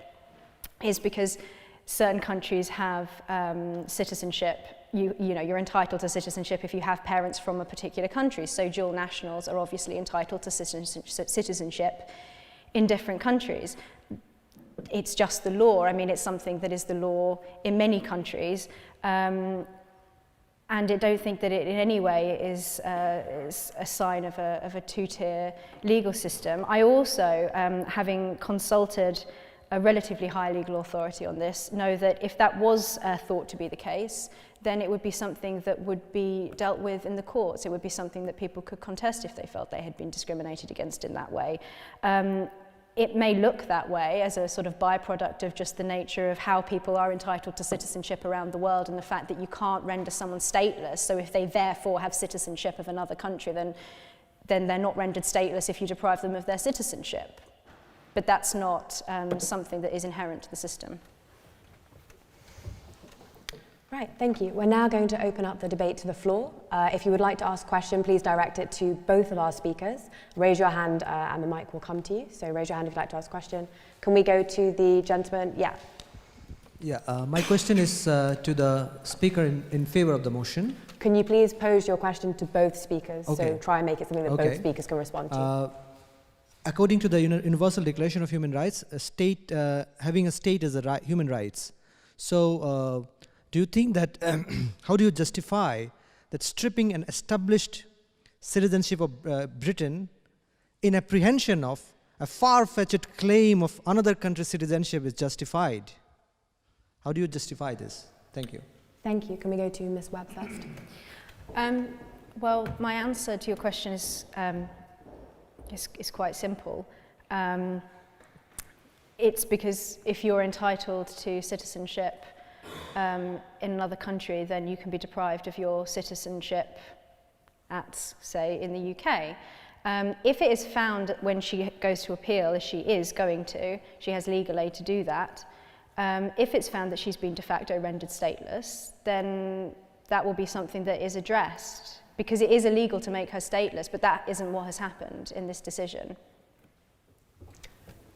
Speaker 2: is because certain countries have citizenship. You know, you're entitled to citizenship if you have parents from a particular country. So dual nationals are obviously entitled to citizenship in different countries. It's just the law. I mean, it's something that is the law in many countries. And I don't think that it in any way is a sign of a two-tier legal system. I also, having consulted a relatively high legal authority on this, know that if that was thought to be the case, then it would be something that would be dealt with in the courts. It would be something that people could contest if they felt they had been discriminated against in that way. It may look that way as a sort of byproduct of just the nature of how people are entitled to citizenship around the world and the fact that you can't render someone stateless. So if they therefore have citizenship of another country, then they're not rendered stateless if you deprive them of their citizenship. But that's not something that is inherent to the system.
Speaker 1: Right, thank you. We're now going to open up the debate to the floor. If you would like to ask a question, please direct it to both of our speakers. Raise your hand and the mic will come to you. So raise your hand if you'd like to ask a question. Can we go to the gentleman? Yeah.
Speaker 4: Yeah, my question is to the speaker in favor of the motion.
Speaker 1: Can you please pose your question to both speakers?
Speaker 4: Okay.
Speaker 1: So try and make it something that both speakers can respond to.
Speaker 4: According to the Universal Declaration of Human Rights, having a state is human rights. So do you think that, how do you justify that stripping an established citizenship of Britain in apprehension of a far-fetched claim of another country's citizenship is justified? How do you justify this? Thank you.
Speaker 1: Thank you. Can we go to Ms. Webb first?
Speaker 2: Well, my answer to your question is quite simple. It's because if you're entitled to citizenship in another country, then you can be deprived of your citizenship at, say, in the UK. If it is found when she goes to appeal, as she is going to, she has legal aid to do that. If it's found that she's been de facto rendered stateless, then that will be something that is addressed, because it is illegal to make her stateless, but that isn't what has happened in this decision.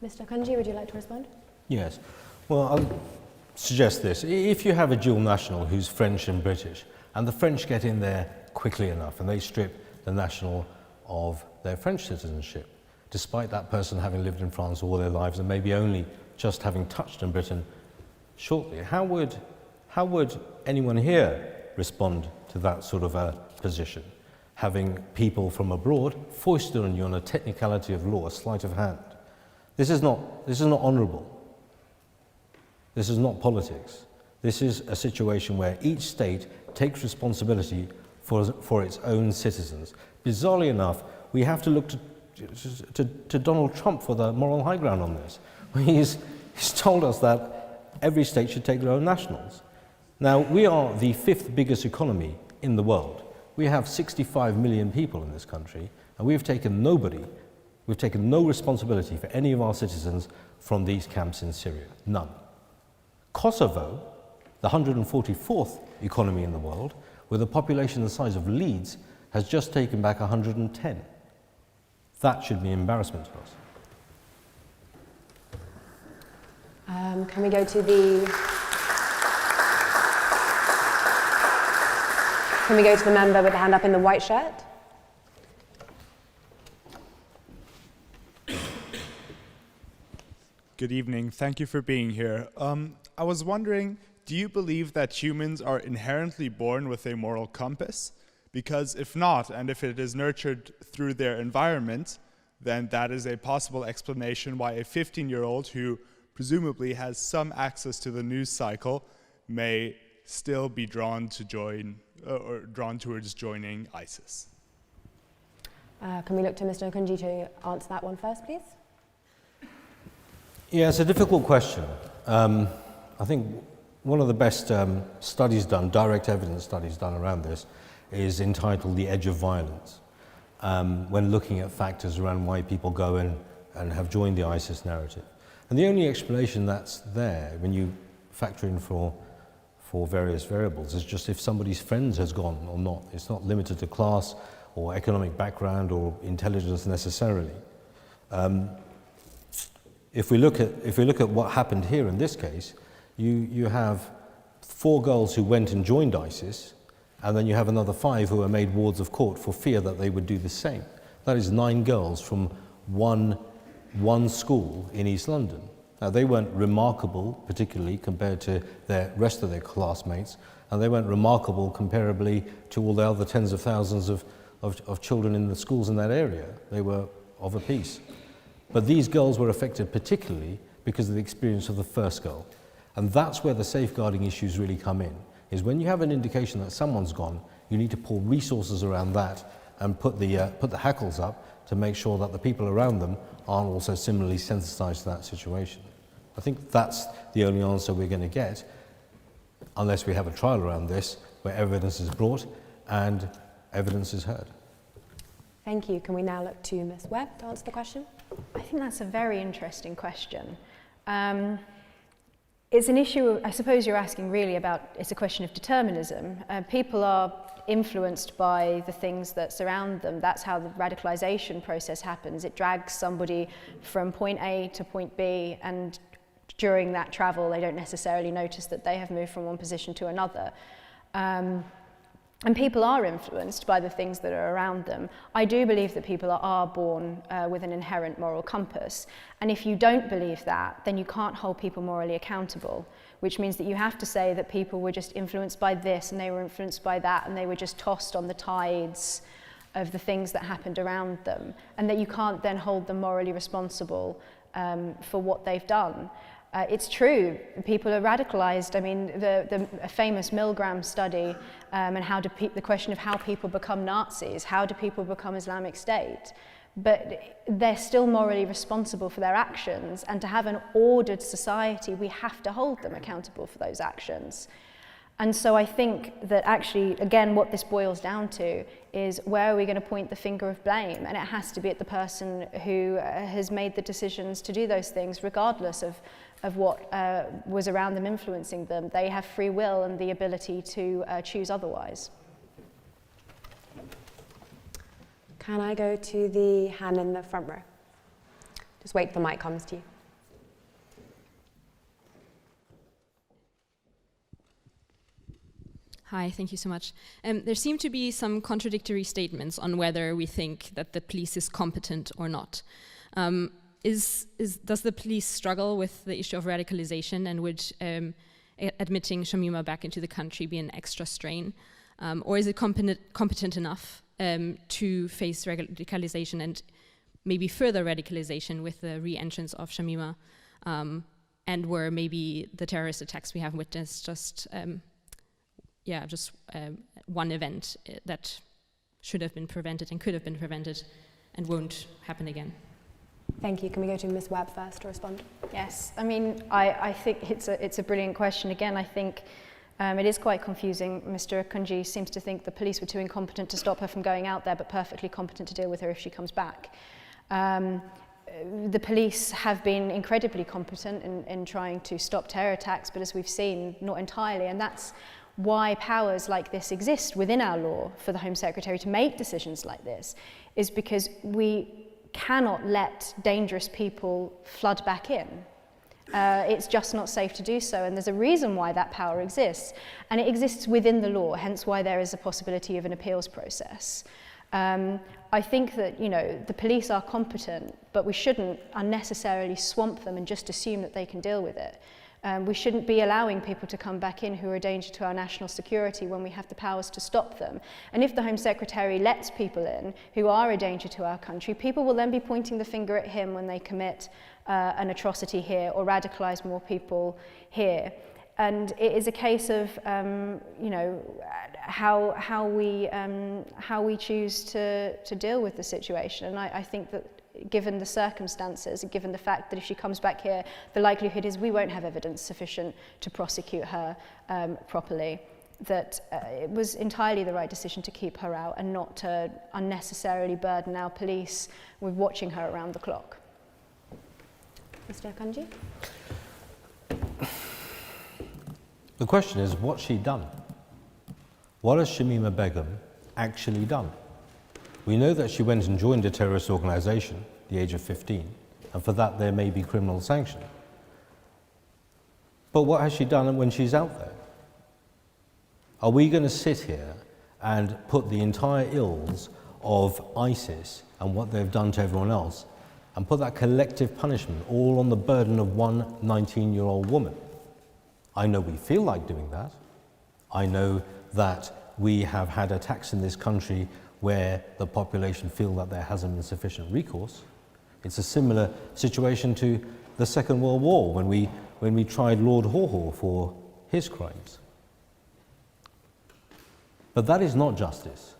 Speaker 1: Mr. Akunjee, would you like to respond?
Speaker 3: Yes. Well, I'll suggest this. If you have a dual national who's French and British, and the French get in there quickly enough and they strip the national of their French citizenship, despite that person having lived in France all their lives and maybe only just having touched in Britain shortly, how would anyone here respond to that sort of a position? Having people from abroad foisted on you on a technicality of law, a sleight of hand. This is not honourable. This is not politics. This is a situation where each state takes responsibility for its own citizens. Bizarrely enough, we have to look to Donald Trump for the moral high ground on this. He's told us that every state should take their own nationals. Now, we are the 5th biggest economy in the world. We have 65 million people in this country, and we've taken no responsibility for any of our citizens from these camps in Syria. None. Kosovo, the 144th economy in the world, with a population the size of Leeds, has just taken back 110. That should be an embarrassment to us.
Speaker 1: Can we go to the... Can we go to the member with the hand up in the white shirt?
Speaker 5: Good evening. Thank you for being here. I was wondering, do you believe that humans are inherently born with a moral compass? Because if not, and if it is nurtured through their environment, then that is a possible explanation why a 15-year-old who presumably has some access to the news cycle may still be drawn to join or drawn towards joining ISIS.
Speaker 1: Can we look to Mr. Akunjee to answer that one first, please?
Speaker 3: Yeah, it's a difficult question. I think one of the best studies done, direct evidence studies done around this, is entitled The Edge of Violence, when looking at factors around why people go in and have joined the ISIS narrative. And the only explanation that's there, when you factor in for various variables, is just if somebody's friends has gone or not. It's not limited to class or economic background or intelligence necessarily. If we look at what happened here in this case, you have 4 girls who went and joined ISIS, and then you have another 5 who are made wards of court for fear that they would do the same. That is 9 girls from one school in East London. Now, they weren't remarkable, particularly compared to the rest of their classmates, and they weren't remarkable comparably to all the other tens of thousands of children in the schools in that area. They were of a piece. But these girls were affected particularly because of the experience of the first girl. And that's where the safeguarding issues really come in, is when you have an indication that someone's gone, you need to pour resources around that and put the hackles up to make sure that the people around them aren't also similarly sensitized to that situation. I think that's the only answer we're going to get, unless we have a trial around this, where evidence is brought and evidence is heard.
Speaker 1: Thank you. Can we now look to Ms. Webb to answer the question?
Speaker 2: I think that's a very interesting question. It's an issue, I suppose you're asking really about, it's a question of determinism. People are influenced by the things that surround them. That's how the radicalization process happens. It drags somebody from point A to point B, and during that travel they don't necessarily notice that they have moved from one position to another. And people are influenced by the things that are around them. I do believe that people are born with an inherent moral compass. And if you don't believe that, then you can't hold people morally accountable, which means that you have to say that people were just influenced by this and they were influenced by that and they were just tossed on the tides of the things that happened around them, and that you can't then hold them morally responsible for what they've done. It's true, people are radicalized. I mean, the famous Milgram study and the question of how people become Nazis, how do people become Islamic State? But they're still morally responsible for their actions, and to have an ordered society, we have to hold them accountable for those actions. And so I think that actually, again, what this boils down to is, where are we going to point the finger of blame? And it has to be at the person who has made the decisions to do those things, regardless of what was around them influencing them. They have free will and the ability to choose otherwise.
Speaker 1: Can I go to the hand in the front row? Just wait till the mic comes to you.
Speaker 6: Hi, thank you so much. There seem to be some contradictory statements on whether we think that the police is competent or not. Does the police struggle with the issue of radicalization, and would admitting Shamima back into the country be an extra strain? Or is it competent enough to face radicalization and maybe further radicalization with the re-entrance of Shamima, and were maybe the terrorist attacks we have witnessed just one event that should have been prevented and could have been prevented and won't happen again?
Speaker 1: Thank you. Can we go to Ms. Webb first to respond?
Speaker 2: Yes, I mean, I think it's a brilliant question. Again, I think it is quite confusing. Mr. Akunjee seems to think the police were too incompetent to stop her from going out there, but perfectly competent to deal with her if she comes back. The police have been incredibly competent in trying to stop terror attacks, but as we've seen, not entirely, and that's why powers like this exist within our law for the Home Secretary to make decisions like this, is because we cannot let dangerous people flood back in. It's just not safe to do so, and there's a reason why that power exists, and it exists within the law, hence why there is a possibility of an appeals process. I think that, the police are competent, but we shouldn't unnecessarily swamp them and just assume that they can deal with it. We shouldn't be allowing people to come back in who are a danger to our national security when we have the powers to stop them. And if the Home Secretary lets people in who are a danger to our country, people will then be pointing the finger at him when they commit an atrocity here or radicalise more people here. And it is a case of, how we choose to deal with the situation. And I think that given the circumstances, given the fact that if she comes back here, the likelihood is we won't have evidence sufficient to prosecute her properly, that it was entirely the right decision to keep her out and not to unnecessarily burden our police with watching her around the clock.
Speaker 1: Mr. Akunjee?
Speaker 3: The question is, what's she done? What has Shamima Begum actually done? We know that she went and joined a terrorist organisation at the age of 15, and for that there may be criminal sanction. But what has she done when she's out there? Are we going to sit here and put the entire ills of ISIS and what they've done to everyone else and put that collective punishment all on the burden of one 19-year-old woman? I know we feel like doing that. I know that we have had attacks in this country where the population feel that there hasn't been sufficient recourse. It's a similar situation to the Second World War when we tried Lord Haw for his crimes. But that is not justice.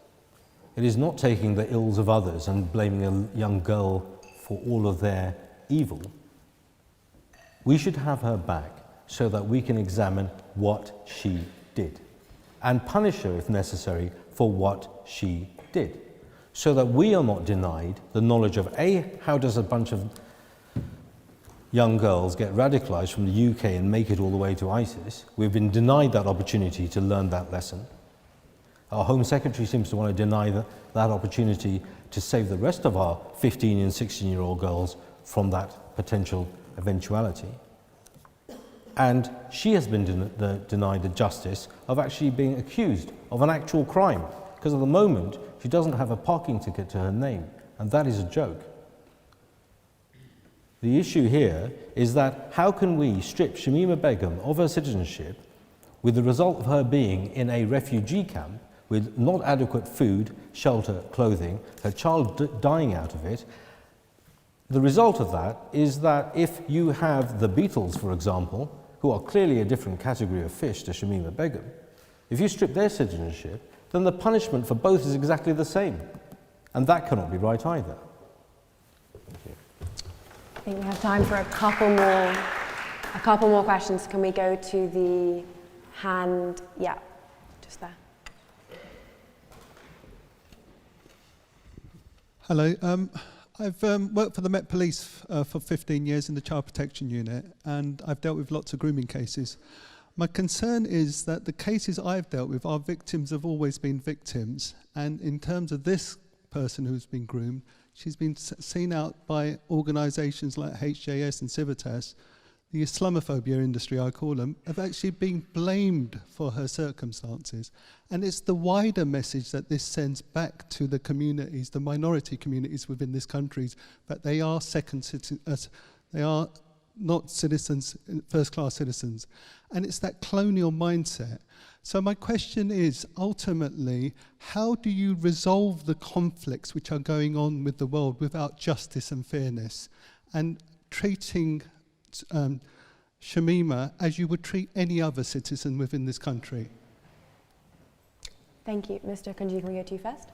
Speaker 3: It is not taking the ills of others and blaming a young girl for all of their evil. We should have her back so that we can examine what she did and punish her if necessary for what she did, so that we are not denied the knowledge of how does a bunch of young girls get radicalized from the UK and make it all the way to ISIS. We've been denied that opportunity to learn that lesson. Our Home Secretary seems to want to deny that opportunity to save the rest of our 15 and 16-year-old girls from that potential eventuality. And she has been denied the justice of actually being accused of an actual crime, because at the moment she doesn't have a parking ticket to her name, and that is a joke. The issue here is that how can we strip Shamima Begum of her citizenship with the result of her being in a refugee camp with not adequate food, shelter, clothing, her child dying out of it. The result of that is that if you have the Beatles, for example, who are clearly a different category of fish to Shamima Begum, if you strip their citizenship, then the punishment for both is exactly the same. And that cannot be right either.
Speaker 1: I think we have time for a couple more questions. Can we go to the hand? Yeah, just there.
Speaker 7: Hello. I've worked for the Met Police for 15 years in the Child Protection Unit, and I've dealt with lots of grooming cases. My concern is that the cases I've dealt with, our victims have always been victims, and in terms of this person who's been groomed, she's been seen out by organisations like HJS and Civitas. The Islamophobia industry, I call them, have actually been blamed for her circumstances. And it's the wider message that this sends back to the communities, the minority communities within this country, that they are they are not citizens, first-class citizens. And it's that colonial mindset. So my question is, ultimately, how do you resolve the conflicts which are going on with the world without justice and fairness, and treating Shamima as you would treat any other citizen within this country?
Speaker 1: Thank you. Mr. Akunjee, can we go to you first?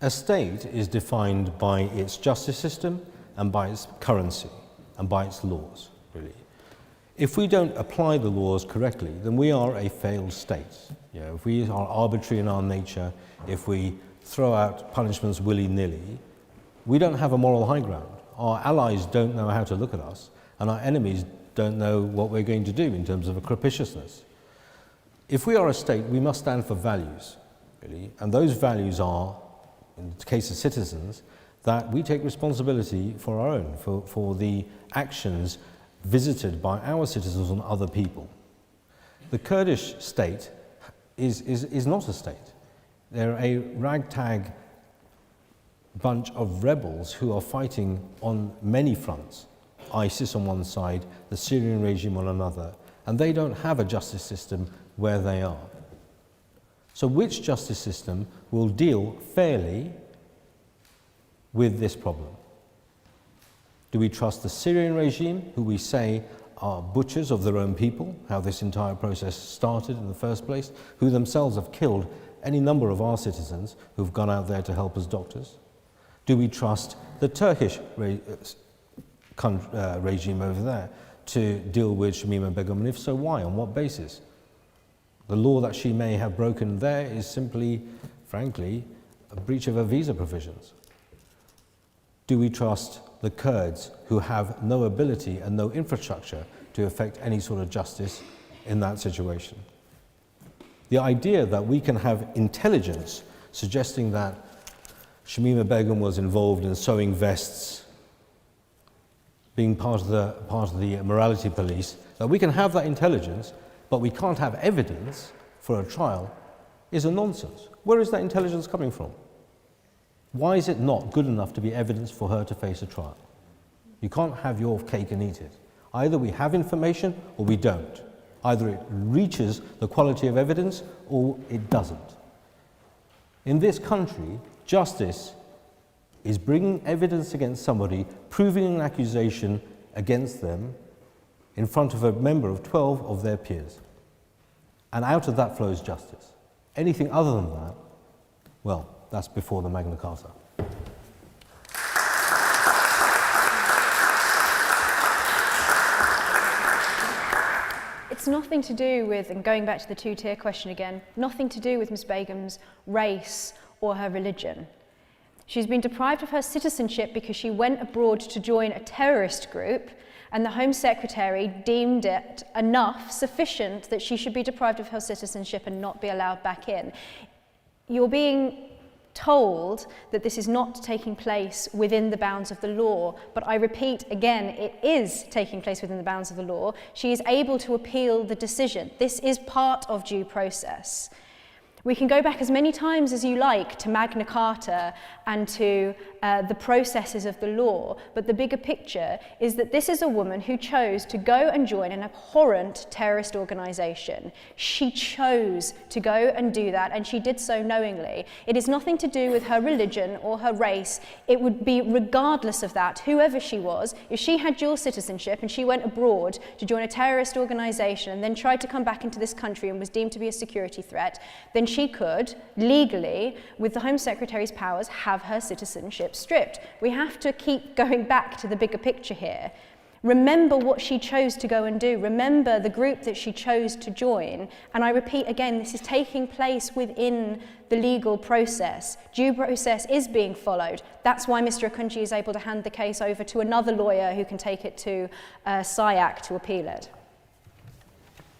Speaker 3: A state is defined by its justice system and by its currency and by its laws, really. If we don't apply the laws correctly, then we are a failed state. If we are arbitrary in our nature, if we throw out punishments willy-nilly, we don't have a moral high ground. Our allies don't know how to look at us, and our enemies don't know what we're going to do in terms of a capriciousness. If we are a state, we must stand for values, really, and those values are, in the case of citizens, that we take responsibility for our own, for the actions visited by our citizens on other people. The Kurdish state is not a state. They're a ragtag bunch of rebels who are fighting on many fronts. ISIS on one side, the Syrian regime on another, and they don't have a justice system where they are. So which justice system will deal fairly with this problem? Do we trust the Syrian regime, who we say are butchers of their own people, how this entire process started in the first place, who themselves have killed any number of our citizens who've gone out there to help as doctors? Do we trust the Turkish regime over there to deal with Shamima Begum, and if so, why? On what basis? The law that she may have broken there is simply, frankly, a breach of her visa provisions. Do we trust the Kurds, who have no ability and no infrastructure to effect any sort of justice in that situation? The idea that we can have intelligence suggesting that Shamima Begum was involved in sewing vests, being part of the morality police, that we can have that intelligence, but we can't have evidence for a trial, is a nonsense. Where is that intelligence coming from? Why is it not good enough to be evidence for her to face a trial? You can't have your cake and eat it. Either we have information or we don't. Either it reaches the quality of evidence or it doesn't. In this country, justice is bringing evidence against somebody, proving an accusation against them in front of a member of 12 of their peers. And out of that flows justice. Anything other than that, well, that's before the Magna Carta.
Speaker 2: It's nothing to do with, and going back to the two-tier question again, nothing to do with Ms. Begum's race or her religion. She's been deprived of her citizenship because she went abroad to join a terrorist group, and the Home Secretary deemed it enough, sufficient, that she should be deprived of her citizenship and not be allowed back in. You're being told that this is not taking place within the bounds of the law, but I repeat again, it is taking place within the bounds of the law. She is able to appeal the decision. This is part of due process. We can go back as many times as you like to Magna Carta and to the processes of the law, but the bigger picture is that this is a woman who chose to go and join an abhorrent terrorist organisation. She chose to go and do that, and she did so knowingly. It is nothing to do with her religion or her race. It would be regardless of that, whoever she was, if she had dual citizenship and she went abroad to join a terrorist organisation and then tried to come back into this country and was deemed to be a security threat, then she could, legally, with the Home Secretary's powers, have her citizenship stripped. We have to keep going back to the bigger picture here. Remember what she chose to go and do. Remember the group that she chose to join. And I repeat again, this is taking place within the legal process. Due process is being followed. That's why Mr. Akunjee is able to hand the case over to another lawyer who can take it to SIAC to appeal it.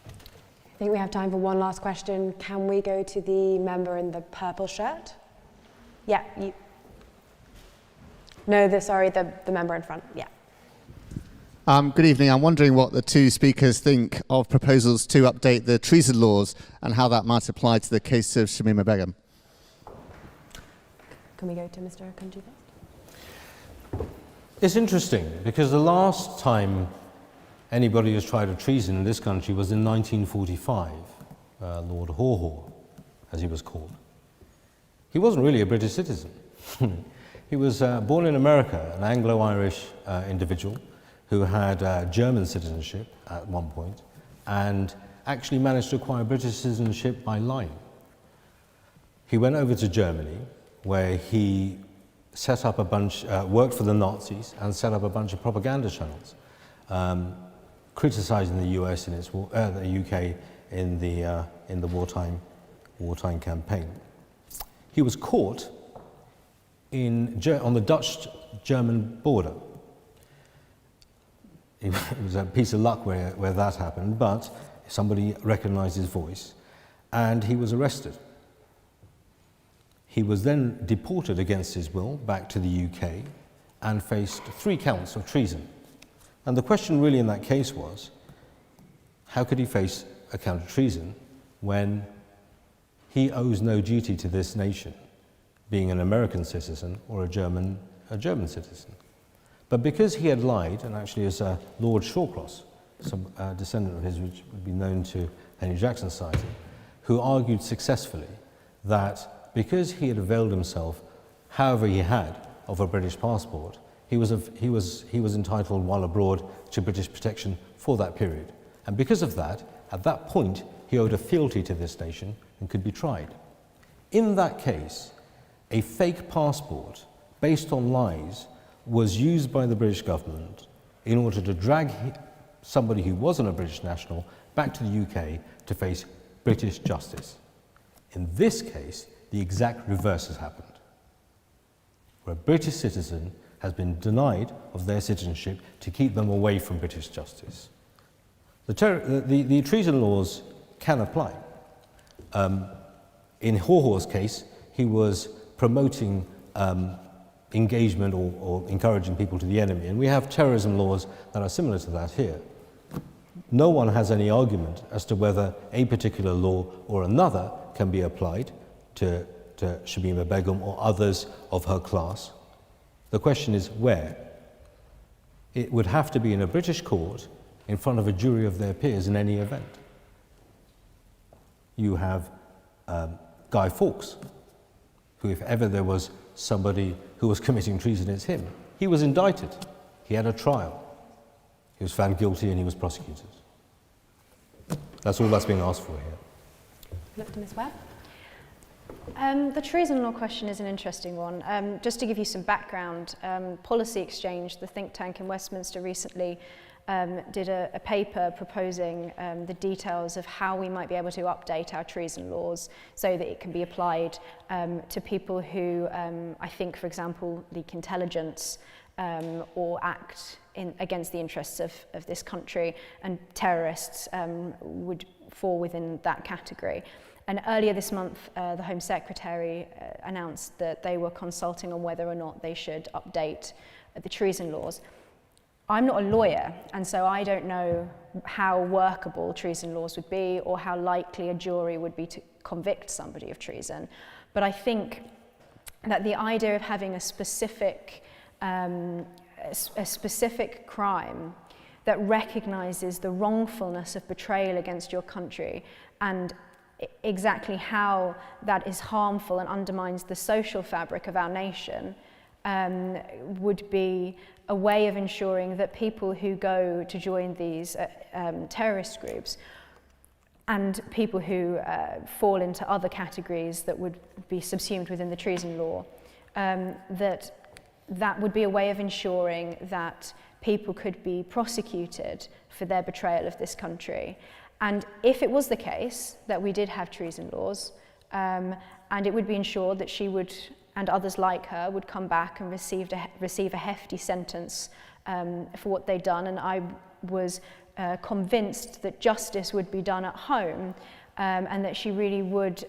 Speaker 1: I think we have time for one last question. Can we go to the member in the purple shirt? Yeah, you. No, the member in front, yeah.
Speaker 8: Good evening. I'm wondering what the two speakers think of proposals to update the treason laws and how that might apply to the case of Shamima Begum.
Speaker 1: Can we go to Mr. Akunjee first?
Speaker 3: It's interesting because the last time anybody has tried a treason in this country was in 1945, Lord Haw Haw, as he was called. He wasn't really a British citizen. He was born in America, an Anglo-Irish individual who had German citizenship at one point and actually managed to acquire British citizenship by lying. He went over to Germany where he set up a bunch, worked for the Nazis and set up a bunch of propaganda channels, criticizing the US and the UK in the wartime campaign. He was caught on the Dutch-German border. It was a piece of luck where that happened, but somebody recognized his voice and he was arrested. He was then deported against his will back to the UK and faced 3 counts of treason. And the question really in that case was, how could he face a count of treason when he owes no duty to this nation, being an American citizen or a German citizen? But because he had lied, and actually as Lord Shawcross, a descendant of his which would be known to Henry Jackson Society, who argued successfully that because he had availed himself, however he had, of a British passport, he was entitled while abroad to British protection for that period. And because of that, at that point, he owed a fealty to this nation and could be tried. In that case, a fake passport based on lies was used by the British government in order to drag somebody who wasn't a British national back to the UK to face British justice. In this case, the exact reverse has happened, where a British citizen has been denied of their citizenship to keep them away from British justice. The treason laws can apply. In Horhor's case, he was promoting engagement or encouraging people to the enemy, and we have terrorism laws that are similar to that here. No one has any argument as to whether a particular law or another can be applied to Shamima Begum or others of her class. The question is where. It would have to be in a British court in front of a jury of their peers in any event. You have Guy Fawkes, who, if ever there was somebody who was committing treason, it's him. He was indicted. He had a trial. He was found guilty and he was prosecuted. That's all that's being asked for here.
Speaker 1: Look to Ms. Webb.
Speaker 2: The treason law question is an interesting one. Just to give you some background, Policy Exchange, the think tank in Westminster, recently did a paper proposing the details of how we might be able to update our treason laws so that it can be applied to people who, I think, for example, leak intelligence or act against the interests of this country, and terrorists would fall within that category. And earlier this month, the Home Secretary announced that they were consulting on whether or not they should update the treason laws. I'm not a lawyer, and so I don't know how workable treason laws would be or how likely a jury would be to convict somebody of treason. But I think that the idea of having a specific crime that recognises the wrongfulness of betrayal against your country and exactly how that is harmful and undermines the social fabric of our nation would be a way of ensuring that people who go to join these terrorist groups and people who fall into other categories that would be subsumed within the treason law, that would be a way of ensuring that people could be prosecuted for their betrayal of this country. And if it was the case that we did have treason laws, and it would be ensured that she would, and others like her, would come back and receive a hefty sentence for what they'd done, and I was convinced that justice would be done at home, and that she really would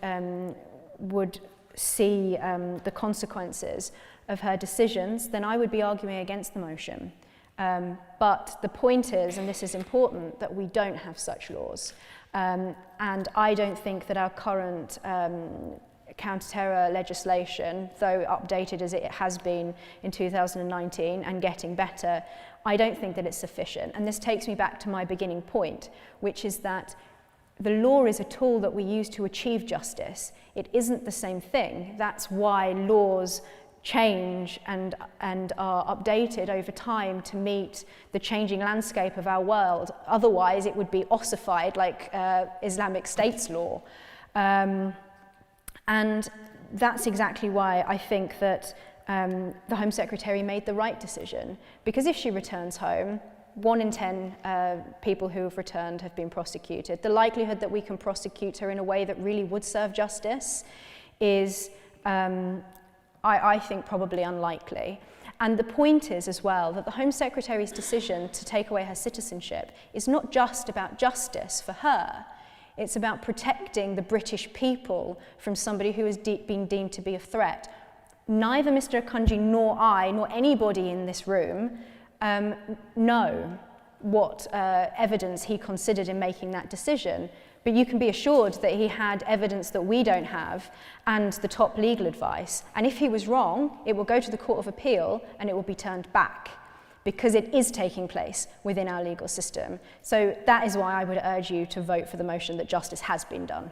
Speaker 2: see the consequences of her decisions, then I would be arguing against the motion. But the point is, and this is important, that we don't have such laws. And I don't think that our current counter-terror legislation, though updated as it has been in 2019 and getting better, I don't think that it's sufficient. And this takes me back to my beginning point, which is that the law is a tool that we use to achieve justice. It isn't the same thing. That's why laws change and are updated over time to meet the changing landscape of our world. Otherwise, it would be ossified like Islamic State's law. And that's exactly why I think that the Home Secretary made the right decision. Because if she returns home, 1 in 10 people who have returned have been prosecuted. The likelihood that we can prosecute her in a way that really would serve justice is, I think, probably unlikely. And the point is as well that the Home Secretary's decision to take away her citizenship is not just about justice for her. It's about protecting the British people from somebody who has been deemed to be a threat. Neither Mr. Akunjee nor I, nor anybody in this room, know what evidence he considered in making that decision. But you can be assured that he had evidence that we don't have and the top legal advice. And if he was wrong, it will go to the Court of Appeal and it will be turned back because it is taking place within our legal system. So that is why I would urge you to vote for the motion that justice has been done.